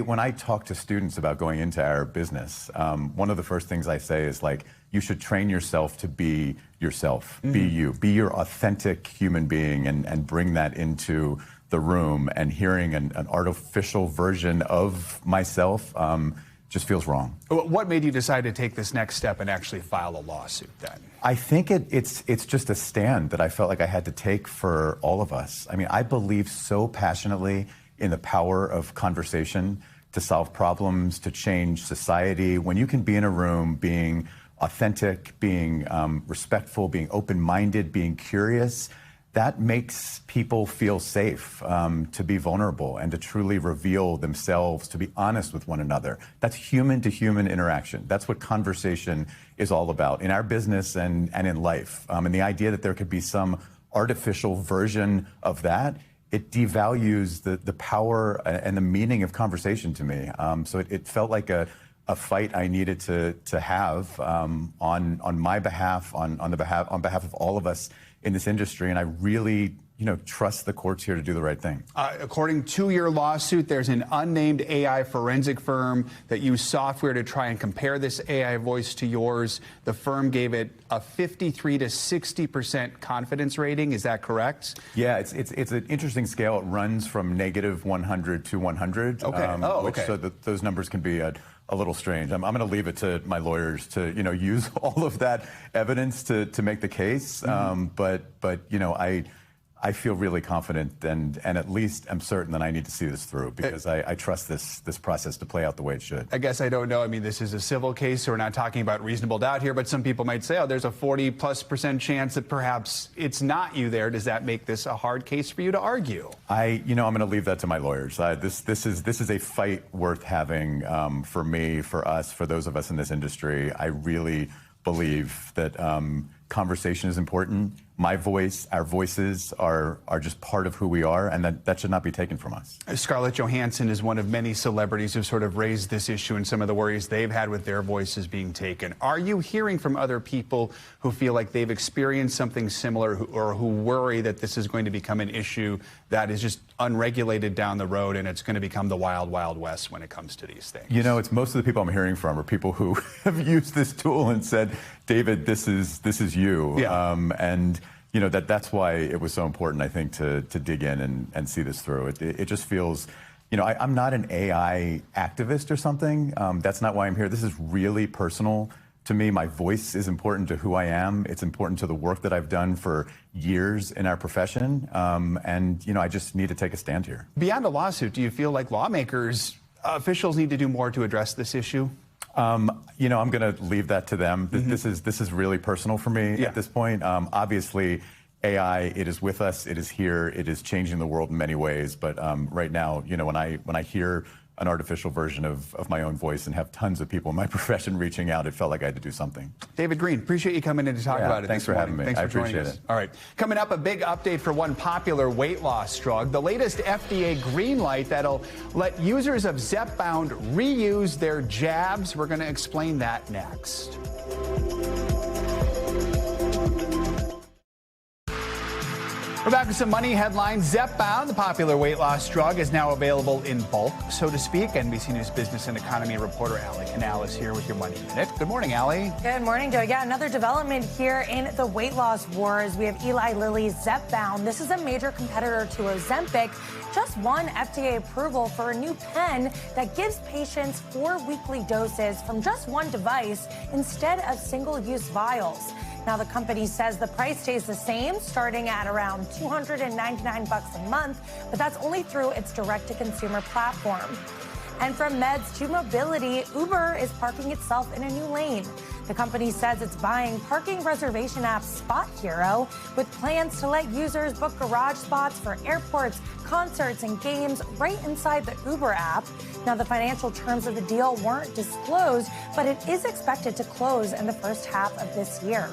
when I talk to students about going into our business, one of the first things I say is like, you should train yourself to be yourself, be you, be your authentic human being, and bring that into the room. And hearing an artificial version of myself just feels wrong.
What made you decide to take this next step and actually file a lawsuit then?
I think it's just a stand that I felt like I had to take for all of us. I mean, I believe so passionately in the power of conversation to solve problems, to change society. When you can be in a room being authentic, being respectful, being open-minded, being curious, that makes people feel safe to be vulnerable and to truly reveal themselves, to be honest with one another. That's human-to-human interaction. That's what conversation is all about in our business and in life. And the idea that there could be some artificial version of that, it devalues the power and the meaning of conversation to me. So it felt like a fight I needed to have on my behalf, on behalf of all of us in this industry, and I really trust the courts here to do the right thing.
According to your lawsuit, there's an unnamed AI forensic firm that used software to try and compare this AI voice to yours. The firm gave it a 53 to 60% confidence rating. Is that correct?
Yeah, it's an interesting scale. It runs from -100 to 100.
Okay.
So those numbers can be a little strange. I'm going to leave it to my lawyers to use all of that evidence to make the case. But I feel really confident and at least I'm certain that I need to see this through, because I trust this process to play out the way it should.
I guess I don't know. I mean, this is a civil case, so we're not talking about reasonable doubt here, but some people might say, oh, there's a 40+% chance that perhaps it's not you there. Does that make this a hard case for you to argue?
I'm going to leave that to my lawyers. This is a fight worth having for me, for us, for those of us in this industry. I really believe that conversation is important. my voice, our voices are just part of who we are, and that should not be taken from us.
Scarlett Johansson is one of many celebrities who've sort of raised this issue and some of the worries they've had with their voices being taken. Are you hearing from other people who feel like they've experienced something similar or who worry that this is going to become an issue that is just unregulated down the road and it's going to become the wild, wild west when it comes to these things?
You know, it's most of the people I'm hearing from are people who have used this tool and said, David, this is you.
Yeah.
And you know, that's why it was so important, I think, to dig in and see this through. It just feels, you know, I'm not an AI activist or something. That's not why I'm here. This is really personal to me. My voice is important to who I am. It's important to the work that I've done for years in our profession. And, you know, I just need to take a stand here.
Beyond a lawsuit, do you feel like lawmakers, officials need to do more to address this issue?
You know, I'm going to leave that to them. This is really personal for me at this point. Obviously, AI, it is with us. It is here. It is changing the world in many ways. But right now, you know, when I hear an artificial version of my own voice and have tons of people in my profession reaching out, it felt like I had to do something.
David Green, appreciate you coming in to talk about it.
Thanks for having me.
Thanks for joining us. All right. Coming up, a big update for one popular weight loss drug. The latest FDA green light that'll let users of Zepbound reuse their jabs. We're going to explain that next. We're back with some money headlines. Zepbound, the popular weight loss drug, is now available in bulk, so to speak. NBC News business and economy reporter Allie Canal is here with your Money Minute. Good morning, Allie.
Good morning, Joe. Yeah, another development here in the weight loss wars. We have Eli Lilly's Zepbound. This is a major competitor to Ozempic. Just won FDA approval for a new pen that gives patients 4 weekly doses from just one device instead of single-use vials. Now, the company says the price stays the same, starting at around $299 a month, but that's only through its direct-to-consumer platform. And from meds to mobility, Uber is parking itself in a new lane. The company says it's buying parking reservation app Spot Hero with plans to let users book garage spots for airports, concerts, and games right inside the Uber app. Now, the financial terms of the deal weren't disclosed, but it is expected to close in the first half of this year.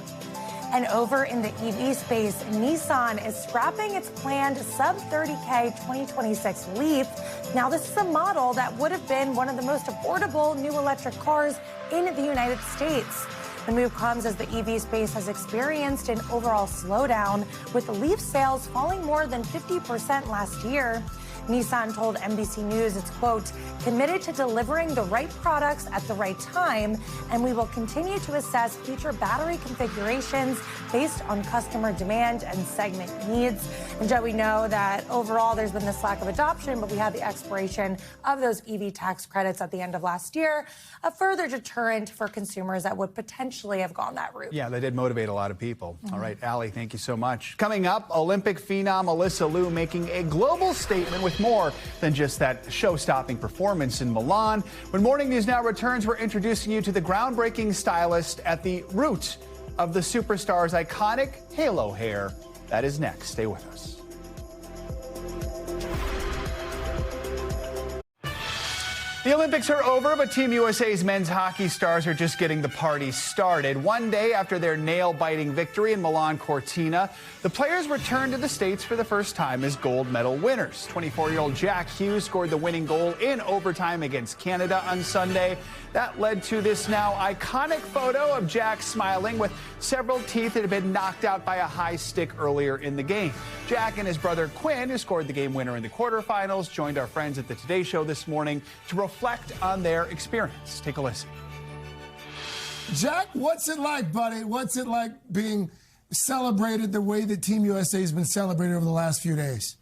And over in the EV space, Nissan is scrapping its planned sub-30K 2026 Leaf. Now, this is a model that would have been one of the most affordable new electric cars in the United States. The move comes as the EV space has experienced an overall slowdown, with the Leaf sales falling more than 50% last year. Nissan told NBC News it's, quote, committed to delivering the right products at the right time, and we will continue to assess future battery configurations based on customer demand and segment needs. And Joe, we know that overall there's been this lack of adoption, but we had the expiration of those EV tax credits at the end of last year, a further deterrent for consumers that would potentially have gone that route.
Yeah, that did motivate a lot of people. All right, Allie, thank you so much. Coming up, Olympic phenom Alyssa Liu making a global statement with more than just that show-stopping performance in Milan. When Morning News Now returns, we're introducing you to the groundbreaking stylist at the root of the superstar's iconic halo hair. That is next. Stay with us. The Olympics are over, but Team USA's men's hockey stars are just getting the party started. One day after their nail-biting victory in Milan Cortina, the players returned to the States for the first time as gold medal winners. 24-year-old Jack Hughes scored the winning goal in overtime against Canada on Sunday. That led to this now iconic photo of Jack smiling with several teeth that had been knocked out by a high stick earlier in the game. Jack and his brother Quinn, who scored the game winner in the quarterfinals, joined our friends at the Today Show this morning to reflect on their experience. Take a listen.
Jack, what's it like, buddy? What's it like being celebrated the way that Team USA has been celebrated over the last few days?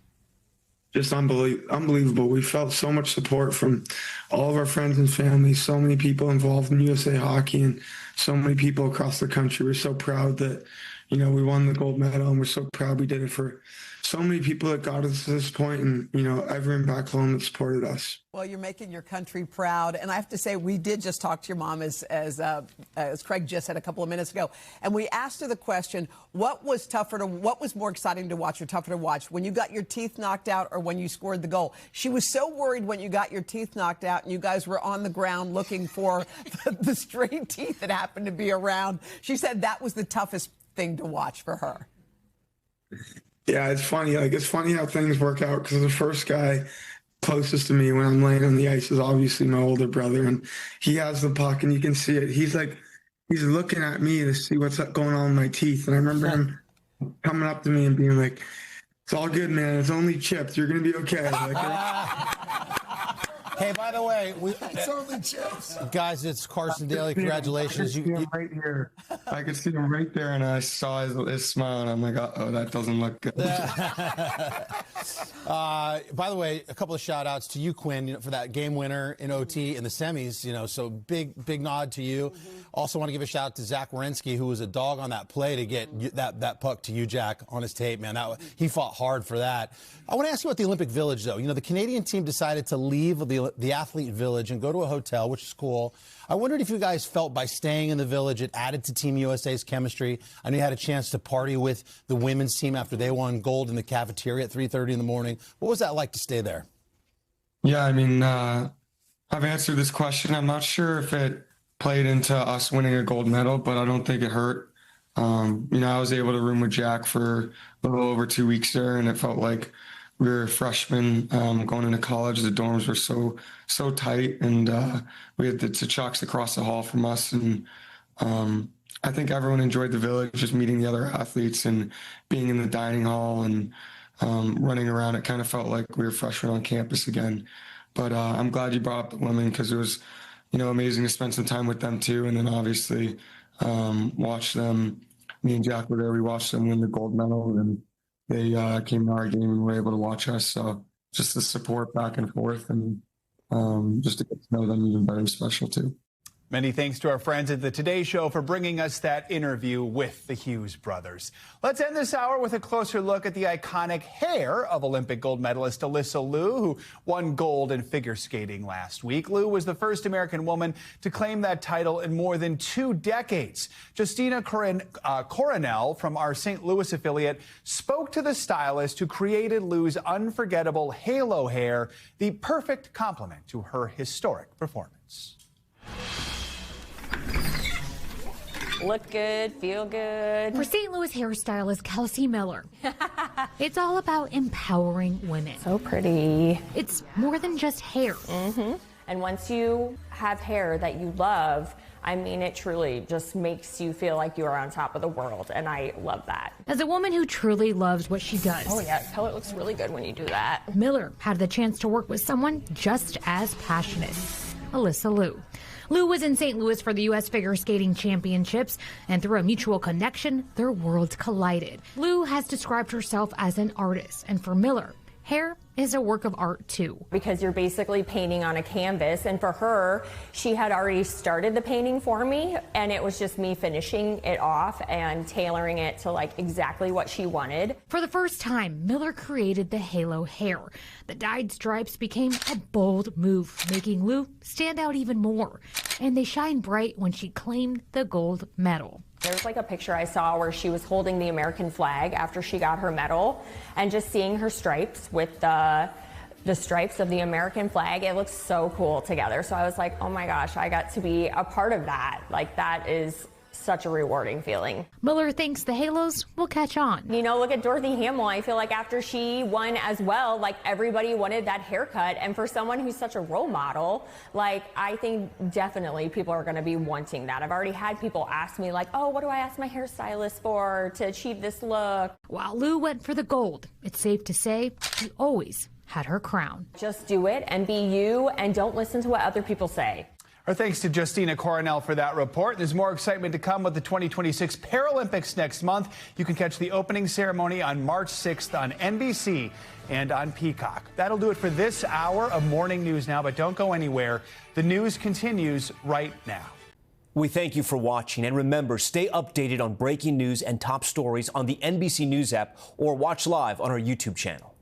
Just unbelievable. We felt so much support from all of our friends and family, so many people involved in USA Hockey, and so many people across the country. We're so proud that, you know, we won the gold medal, and we're so proud we did it for so many people that got us to this point, and, you know, everyone back home that supported us.
Well, you're making your country proud, and I have to say, we did just talk to your mom, as Craig just said a couple of minutes ago, and we asked her the question: what was more exciting to watch or tougher to watch, when you got your teeth knocked out or when you scored the goal? She was so worried when you got your teeth knocked out and you guys were on the ground looking for the straight teeth that happened to be around. She said that was the toughest thing to watch for her.
Yeah, it's funny. Like, it's funny how things work out because the first guy closest to me when I'm laying on the ice is obviously my older brother, and he has the puck, and you can see it. He's looking at me to see what's going on with my teeth, and I remember him coming up to me and being like, "It's all good, man. It's only chipped. You're gonna be okay."
Hey, by the way,
it's only chips.
Guys, it's Carson Daly. Congratulations.
I could see him right here. I could see him right there, and I saw his smile, and I'm like, "Uh-oh, that doesn't look good."
By the way, a couple of shout-outs to you, Quinn, for that game winner in OT in the semis. So big nod to you. Also want to give a shout-out to Zach Werenski, who was a dog on that play to get that puck to you, Jack, on his tape, man. He fought hard for that. I want to ask you about the Olympic Village, though. The Canadian team decided to leave the athlete village and go to a hotel, which is cool. I wondered if you guys felt by staying in the village it added to Team USA's chemistry. I know you had a chance to party with the women's team after they won gold in the cafeteria at 3:30 in the morning. What was that like to stay there?
Yeah, I mean, I've answered this question. I'm not sure if it played into us winning a gold medal, but I don't think it hurt. I was able to room with Jack for a little over 2 weeks there, and it felt like we were freshmen going into college. The dorms were so tight, and we had the Chucks across the hall from us. And I think everyone enjoyed the village, just meeting the other athletes and being in the dining hall and running around. It kind of felt like we were freshmen on campus again. But I'm glad you brought up the women because it was, amazing to spend some time with them too. And then obviously watch them. Me and Jack were there. We watched them win the gold medal, and they came to our game and were able to watch us. So just the support back and forth, and just to get to know them even better, special too.
Many thanks to our friends at the Today Show for bringing us that interview with the Hughes brothers. Let's end this hour with a closer look at the iconic hair of Olympic gold medalist Alyssa Liu, who won gold in figure skating last week. Liu was the first American woman to claim that title in more than 2 decades. Justina Coronel from our St. Louis affiliate spoke to the stylist who created Liu's unforgettable halo hair, the perfect complement to her historic performance.
Look good, feel good.
For St. Louis hairstylist Kelsey Miller, it's all about empowering women.
So pretty.
It's more than just hair.
Mm-hmm. And once you have hair that you love, I mean, it truly just makes you feel like you are on top of the world, and I love that.
As a woman who truly loves what she does.
Oh, yeah, color looks really good when you do that.
Miller had the chance to work with someone just as passionate, Alyssa Liu. Liu was in St. Louis for the U.S. Figure Skating Championships, and through a mutual connection, their worlds collided. Liu has described herself as an artist, and for Miller, hair is a work of art too.
Because you're basically painting on a canvas, and for her, she had already started the painting for me, and it was just me finishing it off and tailoring it to like exactly what she wanted.
For the first time, Miller created the halo hair. The dyed stripes became a bold move, making Liu stand out even more, and they shine bright when she claimed the gold medal.
There's like a picture I saw where she was holding the American flag after she got her medal, and just seeing her stripes with the stripes of the American flag, it looks so cool together. So I was like, oh my gosh, I got to be a part of that. Like, that is such a rewarding feeling.
Miller thinks the halos will catch on.
Look at Dorothy Hamill. I feel like after she won as well, like everybody wanted that haircut. And for someone who's such a role model, like I think definitely people are going to be wanting that. I've already had people ask me like, oh, what do I ask my hairstylist for to achieve this look?
While Liu went for the gold, it's safe to say she always had her crown.
Just do it and be you, and don't listen to what other people say.
Our thanks to Justina Coronel for that report. There's more excitement to come with the 2026 Paralympics next month. You can catch the opening ceremony on March 6th on NBC and on Peacock. That'll do it for this hour of Morning News Now, but don't go anywhere. The news continues right now.
We thank you for watching, and remember, stay updated on breaking news and top stories on the NBC News app or watch live on our YouTube channel.